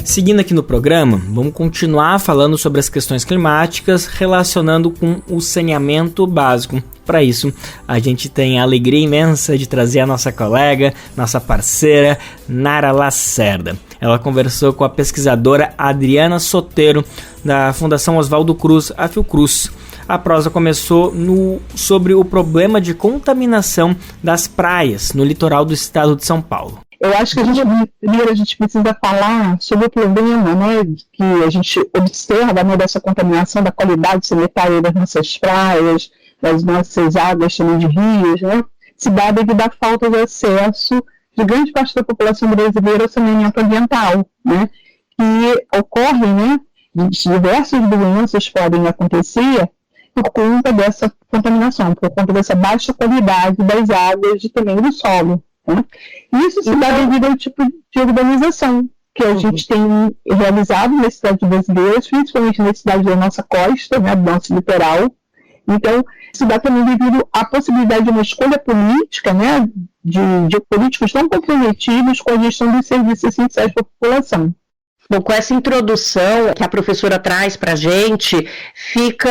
Seguindo aqui no programa, vamos continuar falando sobre as questões climáticas relacionando com o saneamento básico. Para isso, a gente tem a alegria imensa de trazer a nossa colega, nossa parceira, Nara Lacerda. Ela conversou com a pesquisadora Adriana Sotero, da Fundação Oswaldo Cruz, a Fiocruz. A prosa começou sobre o problema de contaminação das praias no litoral do estado de São Paulo.
Eu acho que primeiro a gente precisa falar sobre o problema, né, que a gente observa, né, dessa contaminação da qualidade sanitária das nossas praias, das nossas águas também de rios, né, se dá devido à falta de acesso de grande parte da população brasileira ao saneamento ambiental, né, que ocorre, né, diversas doenças podem acontecer por conta dessa contaminação, por conta dessa baixa qualidade das águas e também do solo. Isso se dá devido ao tipo de urbanização que a gente tem realizado nas cidades brasileiras, principalmente nas cidades da nossa costa, né, do nosso litoral. Então, se dá também devido à possibilidade de uma escolha política, né, de políticos não comprometidos com a gestão dos serviços essenciais para a população.
Bom, com essa introdução que a professora traz para a gente, fica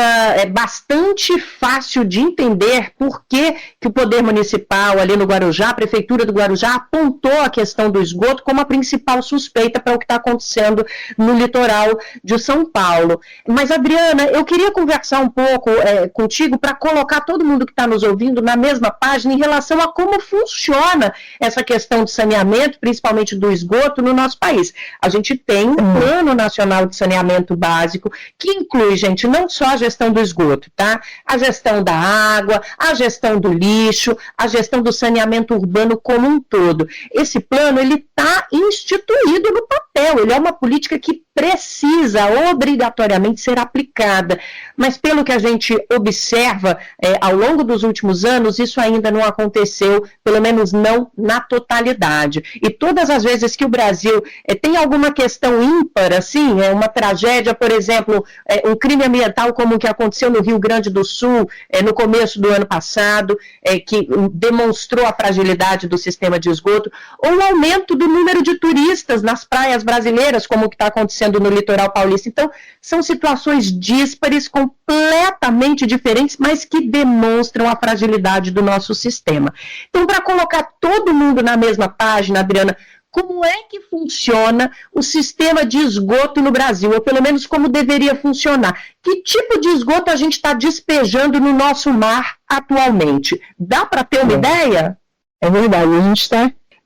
bastante fácil de entender por que o Poder Municipal ali no Guarujá, a Prefeitura do Guarujá, apontou a questão do esgoto como a principal suspeita para o que está acontecendo no litoral de São Paulo. Mas, Adriana, eu queria conversar um pouco contigo para colocar todo mundo que está nos ouvindo na mesma página em relação a como funciona essa questão de saneamento, principalmente do esgoto, no nosso país. A gente tem um Plano Nacional de Saneamento Básico, que inclui, gente, não só a gestão do esgoto, tá? A gestão da água, a gestão do lixo, a gestão do saneamento urbano como um todo. Esse plano, ele está instituído no papel, ele é uma política que precisa obrigatoriamente ser aplicada, mas pelo que a gente observa ao longo dos últimos anos, isso ainda não aconteceu, pelo menos não na totalidade. E todas as vezes que o Brasil tem alguma questão ímpar, assim, uma tragédia, por exemplo, um crime ambiental como o que aconteceu no Rio Grande do Sul, no começo do ano passado, que demonstrou a fragilidade do sistema de esgoto, ou o aumento do número de turistas nas praias brasileiras, como o que está acontecendo no litoral paulista. Então, são situações díspares, completamente diferentes, mas que demonstram a fragilidade do nosso sistema. Então, para colocar todo mundo na mesma página, Adriana, como é que funciona o sistema de esgoto no Brasil, ou pelo menos como deveria funcionar? Que tipo de esgoto a gente está despejando no nosso mar atualmente? Dá para ter uma ideia?
É verdade,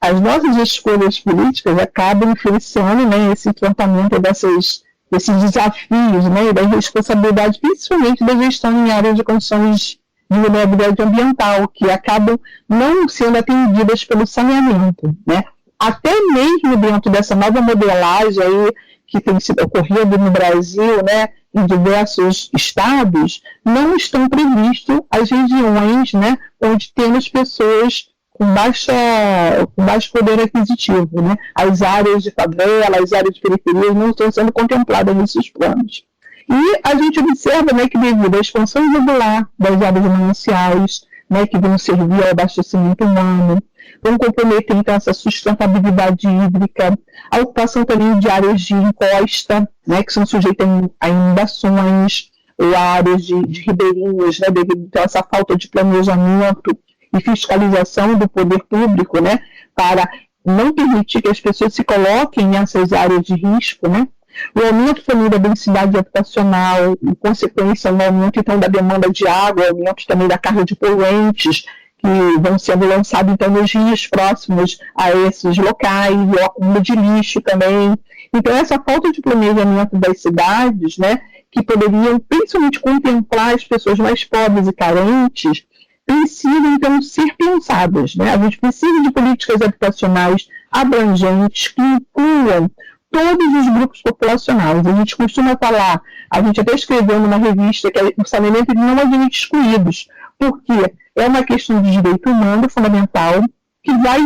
as nossas escolhas políticas acabam influenciando, né, esse enfrentamento desses desafios, né, e da responsabilidade, principalmente da gestão em áreas de condições de vulnerabilidade ambiental, que acabam não sendo atendidas pelo saneamento, né? Até mesmo dentro dessa nova modelagem aí, que tem sido ocorrido no Brasil, né, em diversos estados, não estão previstas as regiões, né, onde temos pessoas com baixo poder aquisitivo, né? As áreas de favela, as áreas de periferia não estão sendo contempladas nesses planos. E a gente observa, né, que devido à expansão irregular das áreas mananciais, né, que vão servir ao abastecimento humano, vão comprometer então essa sustentabilidade hídrica, a ocupação também de áreas de encosta, né, que são sujeitas a inundações, ou áreas de ribeirinhos, né, devido a essa falta de planejamento e fiscalização do poder público, né, para não permitir que as pessoas se coloquem nessas áreas de risco, né. O aumento também da densidade habitacional, em consequência, o aumento então da demanda de água, o aumento também da carga de poluentes que vão sendo lançados então nos rios próximos a esses locais, o acúmulo de lixo também. Então essa falta de planejamento das cidades, né, que poderiam principalmente contemplar as pessoas mais pobres e carentes, precisam então ser pensadas, né? A gente precisa de políticas habitacionais abrangentes que incluam todos os grupos populacionais. A gente costuma falar, a gente até escreveu numa revista que o saneamento não admite excluídos, porque é uma questão de direito humano fundamental que vai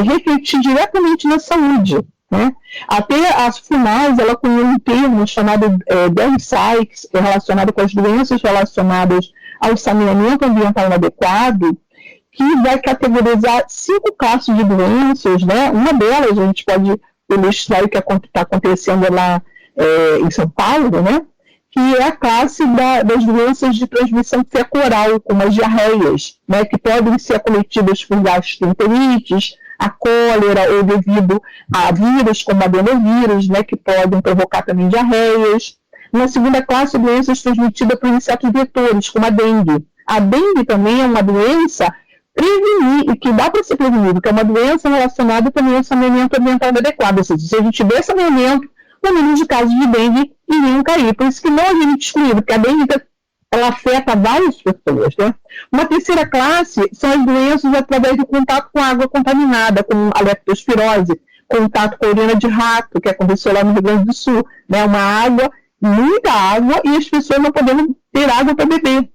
refletir diretamente na saúde, né? Até a FUNAS, ela cunhou um termo chamado DERM-SAICS, relacionado com as doenças relacionadas ao saneamento ambiental inadequado, que vai categorizar 5 classes de doenças, né? Uma delas, a gente pode ilustrar o que está acontecendo lá em São Paulo, né? Que é a classe das doenças de transmissão fecal-oral, como as diarreias, né? Que podem ser acometidas por gastroenterites, a cólera ou devido a vírus, como adenovírus, né? Que podem provocar também diarreias. Uma segunda classe, doenças transmitidas por insetos vetores, como a dengue. A dengue também é uma doença que dá para ser prevenido, que é uma doença relacionada também ao saneamento ambiental adequado. Ou seja, se a gente tiver saneamento, o número de casos de dengue iriam cair. Por isso que não a gente excluído, porque a dengue ela afeta várias pessoas, né? Uma terceira classe são as doenças através do contato com água contaminada, como a leptospirose, contato com a urina de rato, que aconteceu lá no Rio Grande do Sul, né? Muita água, e as pessoas não podendo ter água para beber,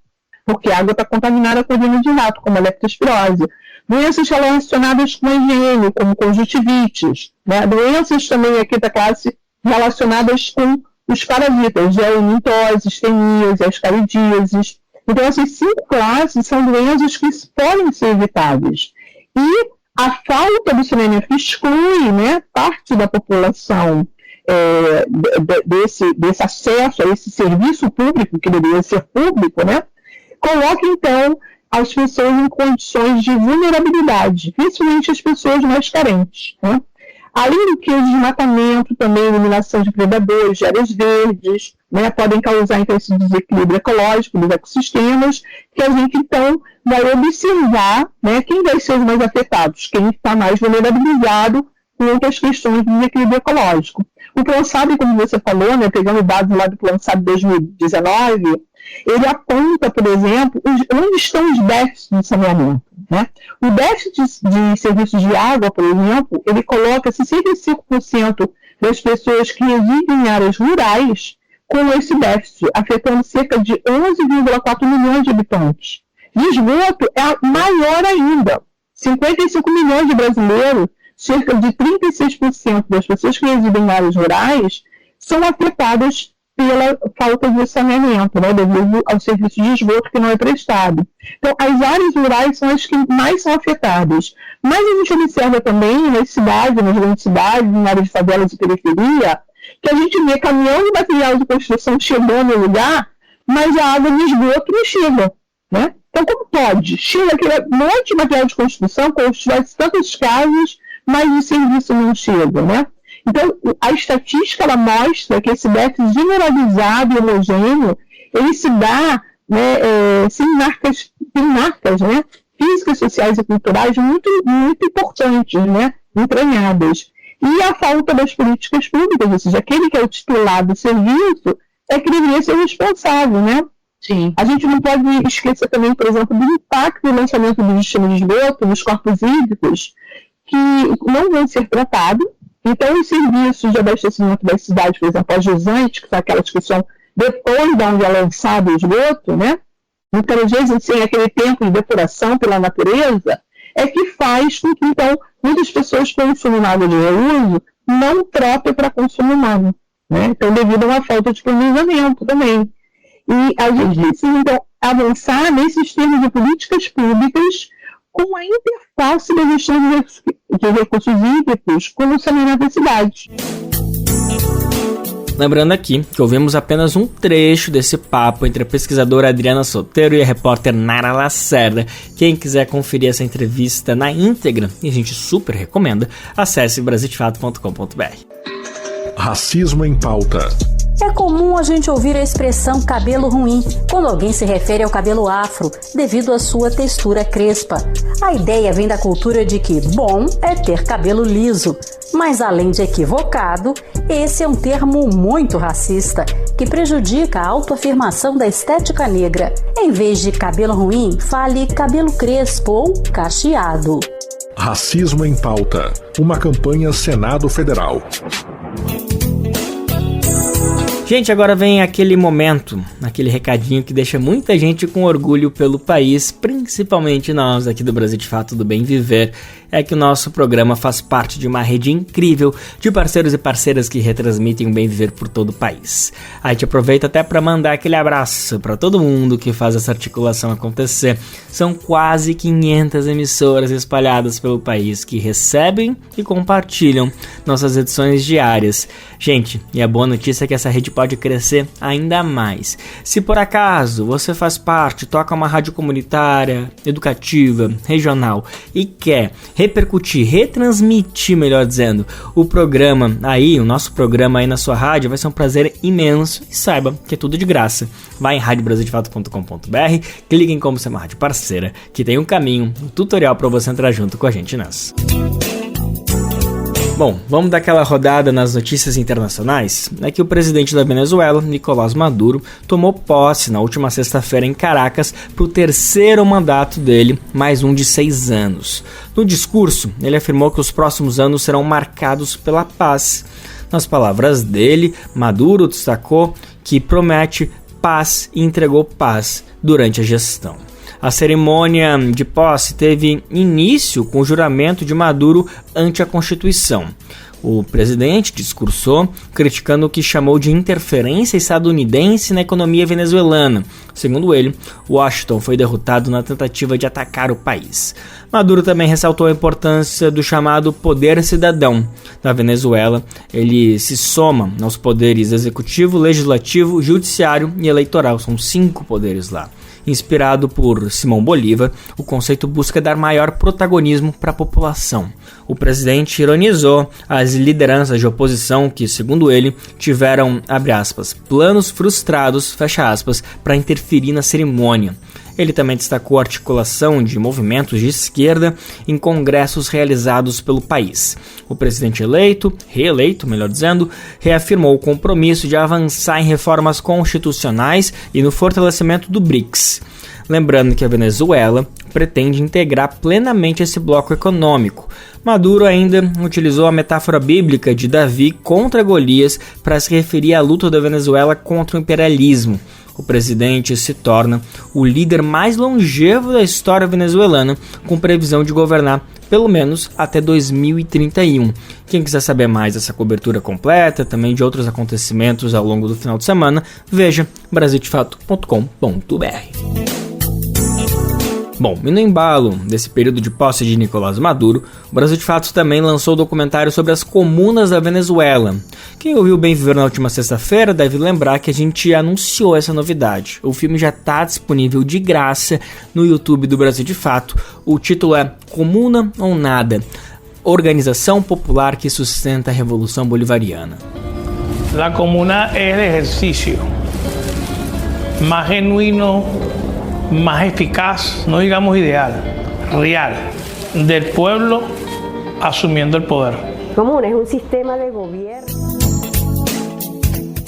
porque a água está contaminada com urina de rato, como a leptospirose. Doenças relacionadas com a higiene, como conjuntivites, né? Doenças também aqui da classe relacionadas com os parasitas, geomintoses, tenias, ascaridíases. Então, essas 5 classes são doenças que podem ser evitáveis. E a falta do saneamento exclui, né, parte da população desse acesso a esse serviço público, que deveria ser público, né, coloca, então, as pessoas em condições de vulnerabilidade, principalmente as pessoas mais carentes, né? Além do que o desmatamento, também a eliminação de predadores, de áreas verdes, né, podem causar então, esse desequilíbrio ecológico dos ecossistemas, que a gente então vai observar, né, quem vai ser os mais afetados, quem está mais vulnerabilizado com as questões do desequilíbrio ecológico. O PlanSAB, como você falou, né, pegando dados lá do PlanSAB 2019, ele aponta, por exemplo, onde estão os déficits de saneamento, né? O déficit de serviços de água, por exemplo, ele coloca 65% das pessoas que residem em áreas rurais com esse déficit, afetando cerca de 11,4 milhões de habitantes. E esgoto é maior ainda. 55 milhões de brasileiros, cerca de 36% das pessoas que residem em áreas rurais, são afetadas pela falta de saneamento, né, devido ao serviço de esgoto que não é prestado. Então, as áreas rurais são as que mais são afetadas. Mas a gente observa também nas cidades, nas grandes cidades, em áreas de favelas e periferia, que a gente vê caminhão de material de construção chegando no lugar, mas a água de esgoto não chega, né? Então, como pode? Chega aquele monte de material de construção, como se tivesse tantas casas, mas o serviço não chega, né? Então, a estatística ela mostra que esse déficit generalizado e homogêneo, ele se dá, né, sem marcas, né, físicas, sociais e culturais muito, muito importantes, né, entranhadas. E a falta das políticas públicas, ou seja, aquele que é o titular do serviço é que deveria ser responsável, né? Sim. A gente não pode esquecer também, por exemplo, do impacto do lançamento do sistema de esgoto nos corpos hídricos, que não vão ser tratados. Então, os serviços de abastecimento das cidades, por exemplo, as jusante, que são aquelas que são depois de onde é lançado o esgoto, né? Muitas vezes, sem aquele tempo de depuração pela natureza, é que faz com que, então, muitas pessoas consumem água de reuso não própria para consumo humano, né? Então, devido a uma falta de planejamento também. E a gente precisa, então, avançar nesses termos de políticas públicas com a interface da gestão de recursos hídricos com o saneamento da cidade.
Lembrando aqui que ouvimos apenas um trecho desse papo entre a pesquisadora Adriana Soteiro e a repórter Nara Lacerda. Quem quiser conferir essa entrevista na íntegra, e a gente super recomenda, acesse brasildefato.com.br.
Racismo em pauta.
É comum a gente ouvir a expressão cabelo ruim quando alguém se refere ao cabelo afro, devido à sua textura crespa. A ideia vem da cultura de que bom é ter cabelo liso, mas além de equivocado, esse é um termo muito racista, que prejudica a autoafirmação da estética negra. Em vez de cabelo ruim, fale cabelo crespo ou cacheado.
Racismo em pauta. Uma campanha Senado Federal.
Gente, agora vem aquele momento, aquele recadinho que deixa muita gente com orgulho pelo país, principalmente nós aqui do Brasil de Fato do Bem Viver. É que o nosso programa faz parte de uma rede incrível de parceiros e parceiras que retransmitem o Bem Viver por todo o país. A gente aproveita até para mandar aquele abraço para todo mundo que faz essa articulação acontecer. São quase 500 emissoras espalhadas pelo país que recebem e compartilham nossas edições diárias. Gente, e a boa notícia é que essa rede pode crescer ainda mais. Se por acaso você faz parte, toca uma rádio comunitária, educativa, regional e quer repercutir, retransmitir, melhor dizendo, o nosso programa aí na sua rádio, vai ser um prazer imenso e saiba que é tudo de graça. Vai em radiobrasildefato.com.br, clique em como ser uma rádio parceira, que tem um caminho, um tutorial para você entrar junto com a gente nessa. Bom, vamos dar aquela rodada nas notícias internacionais. É que o presidente da Venezuela, Nicolás Maduro, tomou posse na última sexta-feira em Caracas para o terceiro mandato dele, mais um de 6 anos. No discurso, ele afirmou que os próximos anos serão marcados pela paz. Nas palavras dele, Maduro destacou que promete paz e entregou paz durante a gestão. A cerimônia de posse teve início com o juramento de Maduro ante a Constituição. O presidente discursou criticando o que chamou de interferência estadunidense na economia venezuelana. Segundo ele, Washington foi derrotado na tentativa de atacar o país. Maduro também ressaltou a importância do chamado poder cidadão da Venezuela. Ele se soma aos poderes executivo, legislativo, judiciário e eleitoral. São 5 poderes lá. Inspirado por Simão Bolívar, o conceito busca dar maior protagonismo para a população. O presidente ironizou as lideranças de oposição que, segundo ele, tiveram, abre aspas, planos frustrados, fecha aspas, para interferir na cerimônia. Ele também destacou a articulação de movimentos de esquerda em congressos realizados pelo país. O presidente reeleito, melhor dizendo, reafirmou o compromisso de avançar em reformas constitucionais e no fortalecimento do BRICS. Lembrando que a Venezuela pretende integrar plenamente esse bloco econômico. Maduro ainda utilizou a metáfora bíblica de Davi contra Golias para se referir à luta da Venezuela contra o imperialismo. O presidente se torna o líder mais longevo da história venezuelana, com previsão de governar pelo menos até 2031. Quem quiser saber mais dessa cobertura completa, também de outros acontecimentos ao longo do final de semana, veja brasildefato.com.br. Bom, e no embalo desse período de posse de Nicolás Maduro, o Brasil de Fato também lançou um documentário sobre as comunas da Venezuela. Quem ouviu Bem Viver na última sexta-feira deve lembrar que a gente anunciou essa novidade. O filme já está disponível de graça no YouTube do Brasil de Fato. O título é Comuna ou Nada, Organização Popular que Sustenta a Revolução Bolivariana.
La comuna é o exercício mais genuíno, más eficaz, no digamos ideal, real, del pueblo asumiendo el poder.
Común es un sistema de gobierno.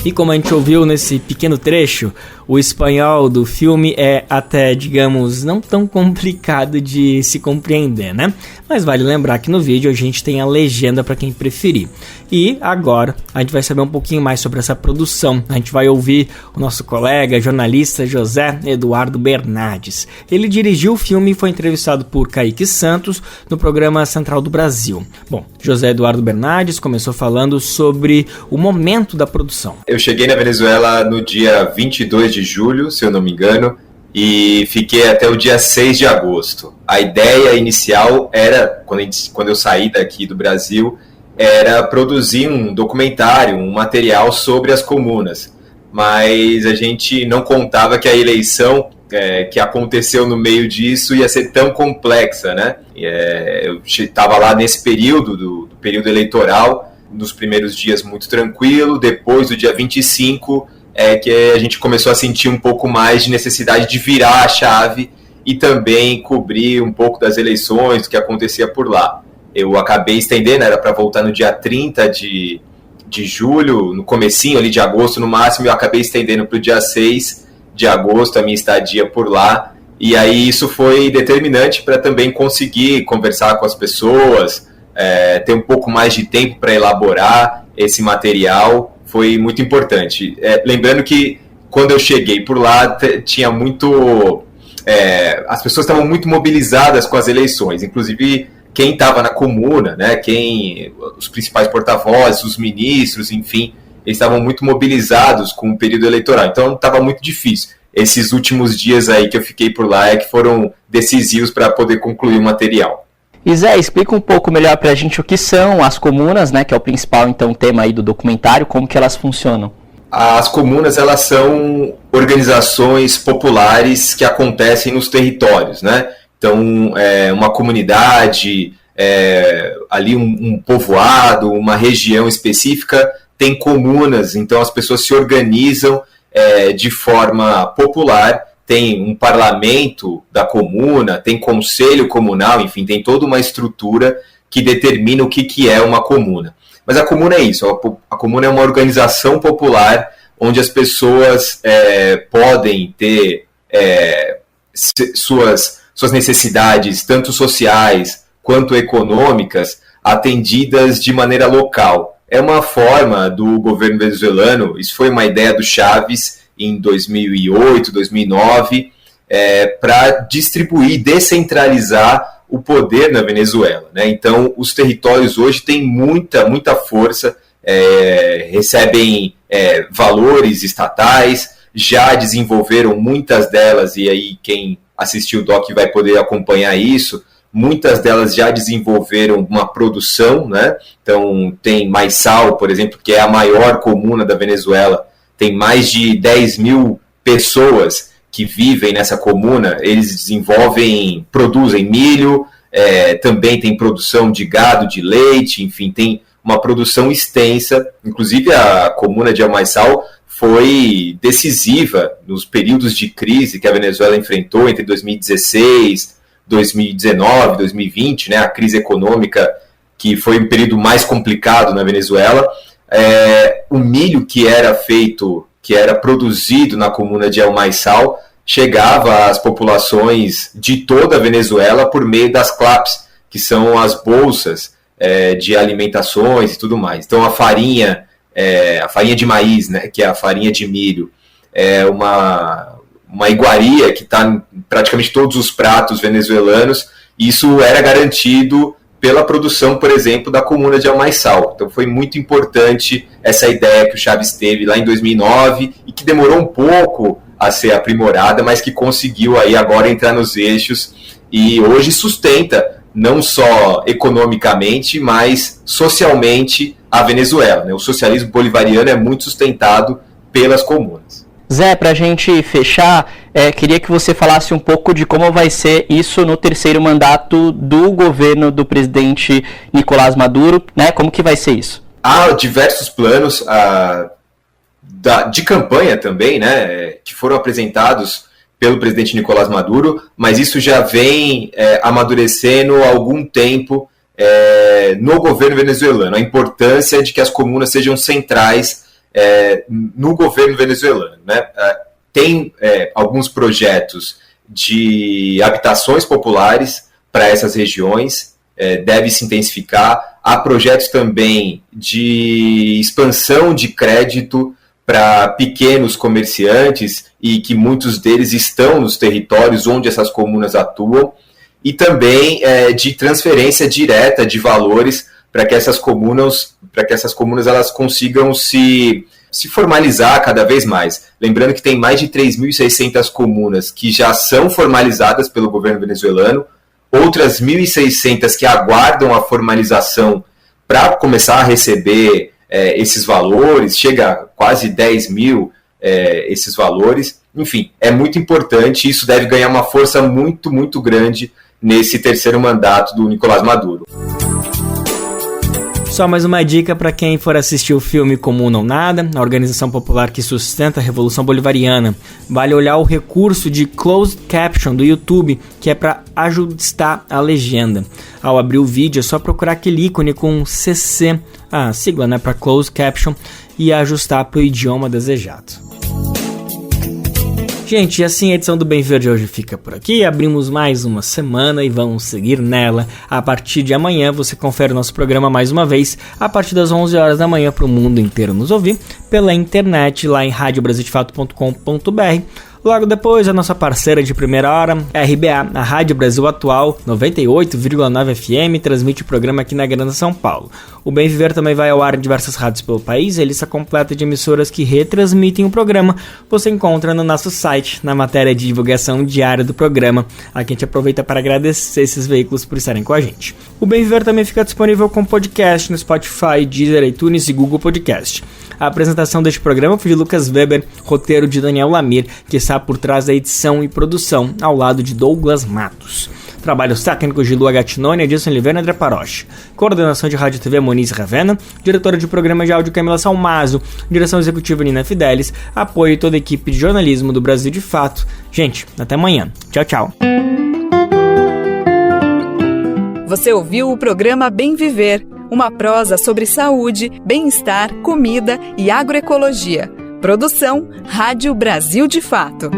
E como a gente ouviu nesse pequeno trecho, o espanhol do filme é até, digamos, não tão complicado de se compreender, né? Mas vale lembrar que no vídeo a gente tem a legenda para quem preferir. E agora a gente vai saber um pouquinho mais sobre essa produção. A gente vai ouvir o nosso colega, jornalista José Eduardo Bernardes. Ele dirigiu o filme e foi entrevistado por Kaique Santos no programa Central do Brasil. Bom, José Eduardo Bernardes começou falando sobre o momento da produção.
Eu cheguei na Venezuela no dia 22 de julho, se eu não me engano, e fiquei até o dia 6 de agosto. A ideia inicial era, quando eu saí daqui do Brasil, era produzir um documentário, um material sobre as comunas. Mas a gente não contava que a eleição que aconteceu no meio disso ia ser tão complexa, né? Eu estava lá nesse período, do período eleitoral, nos primeiros dias muito tranquilo, depois do dia 25 que a gente começou a sentir um pouco mais de necessidade de virar a chave e também cobrir um pouco das eleições, do que acontecia por lá. Eu acabei estendendo, era para voltar no dia 30 de julho, no comecinho ali de agosto no máximo, eu acabei estendendo para o dia 6 de agosto a minha estadia por lá, e aí isso foi determinante para também conseguir conversar com as pessoas, ter um pouco mais de tempo para elaborar esse material. foi muito importante. Lembrando que quando eu cheguei por lá, tinha muito... as pessoas estavam muito mobilizadas com as eleições, inclusive quem estava na comuna, né, os principais porta-vozes, os ministros, enfim, eles estavam muito mobilizados com o período eleitoral, então estava muito difícil. Esses últimos dias aí que eu fiquei por lá que foram decisivos para poder concluir o material.
E Zé, explica um pouco melhor para a gente o que são as comunas, né, que é o principal então tema aí do documentário, como que elas funcionam.
As comunas, elas são organizações populares que acontecem nos territórios, né? Então, uma comunidade, ali um povoado, uma região específica, tem comunas, então as pessoas se organizam de forma popular, tem um parlamento da comuna, tem conselho comunal, enfim, tem toda uma estrutura que determina o que é uma comuna. Mas a comuna é isso, a comuna é uma organização popular onde as pessoas podem ter suas necessidades, tanto sociais quanto econômicas, atendidas de maneira local. É uma forma do governo venezuelano, isso foi uma ideia do Chávez em 2008, 2009, para distribuir, descentralizar o poder na Venezuela, né? Então, os territórios hoje têm muita força, recebem valores estatais, já desenvolveram muitas delas, e aí quem assistiu o doc vai poder acompanhar isso, muitas delas já desenvolveram uma produção, né? Então, tem Maizal, por exemplo, que é a maior comuna da Venezuela, tem mais de 10 mil pessoas que vivem nessa comuna, eles produzem milho, também tem produção de gado, de leite, enfim, tem uma produção extensa. Inclusive a comuna de El Maizal foi decisiva nos períodos de crise que a Venezuela enfrentou entre 2016, 2019, 2020, né, a crise econômica, que foi um período mais complicado na Venezuela. O milho que era produzido na comuna de El Maizal chegava às populações de toda a Venezuela por meio das CLAPs, que são as bolsas de alimentações e tudo mais. Então a farinha de maíz, né, que é a farinha de milho, é uma iguaria que está em praticamente todos os pratos venezuelanos, e isso era garantido pela produção, por exemplo, da comuna de El Maizal. Então foi muito importante essa ideia que o Chávez teve lá em 2009 e que demorou um pouco a ser aprimorada, mas que conseguiu aí agora entrar nos eixos e hoje sustenta não só economicamente, mas socialmente a Venezuela, né? O socialismo bolivariano é muito sustentado pelas comunas.
Zé, para a gente fechar, queria que você falasse um pouco de como vai ser isso no terceiro mandato do governo do presidente Nicolás Maduro, né? Como que vai ser isso?
Há diversos planos de campanha também, né, que foram apresentados pelo presidente Nicolás Maduro, mas isso já vem amadurecendo há algum tempo no governo venezuelano. A importância de que as comunas sejam centrais no governo venezuelano, né? Tem alguns projetos de habitações populares para essas regiões, deve se intensificar. Há projetos também de expansão de crédito para pequenos comerciantes e que muitos deles estão nos territórios onde essas comunas atuam, e também de transferência direta de valores para que essas comunas elas consigam se formalizar cada vez mais. Lembrando que tem mais de 3.600 comunas que já são formalizadas pelo governo venezuelano, outras 1.600 que aguardam a formalização para começar a receber esses valores, chega a quase 10 mil esses valores. Enfim, é muito importante, isso deve ganhar uma força muito, muito grande nesse terceiro mandato do Nicolás Maduro.
Só mais uma dica para quem for assistir o filme Comuna ou Nada, a organização popular que sustenta a Revolução Bolivariana. Vale olhar o recurso de Closed Caption do YouTube, que é para ajustar a legenda. Ao abrir o vídeo é só procurar aquele ícone com CC, a sigla, né, para Closed Caption, e ajustar para o idioma desejado. Gente, e assim a edição do Bem Viver de hoje fica por aqui. Abrimos mais uma semana e vamos seguir nela. A partir de amanhã você confere o nosso programa mais uma vez, a partir das 11 horas da manhã, para o mundo inteiro nos ouvir, pela internet lá em radiobrasildefato.com.br. Logo depois, a nossa parceira de primeira hora, a RBA, a Rádio Brasil Atual, 98,9 FM, transmite o programa aqui na Grande São Paulo. O Bem Viver também vai ao ar em diversas rádios pelo país, a lista completa de emissoras que retransmitem o programa você encontra no nosso site, na matéria de divulgação diária do programa. Aqui a gente aproveita para agradecer esses veículos por estarem com a gente. O Bem Viver também fica disponível com podcast no Spotify, Deezer, iTunes e Google Podcast. A apresentação deste programa foi de Lucas Weber, roteiro de Daniel Lamir, que está por trás da edição e produção, ao lado de Douglas Matos. Trabalhos técnicos de Lua Gattinone, Edson Oliveira e André Paroche. Coordenação de Rádio e TV Moniz Ravena, diretora de programa de áudio Camila Salmazo, direção executiva Nina Fidelis, apoio toda a equipe de jornalismo do Brasil de Fato. Gente, até amanhã. Tchau, tchau.
Você ouviu o programa Bem Viver, uma prosa sobre saúde, bem-estar, comida e agroecologia. Produção Rádio Brasil de Fato.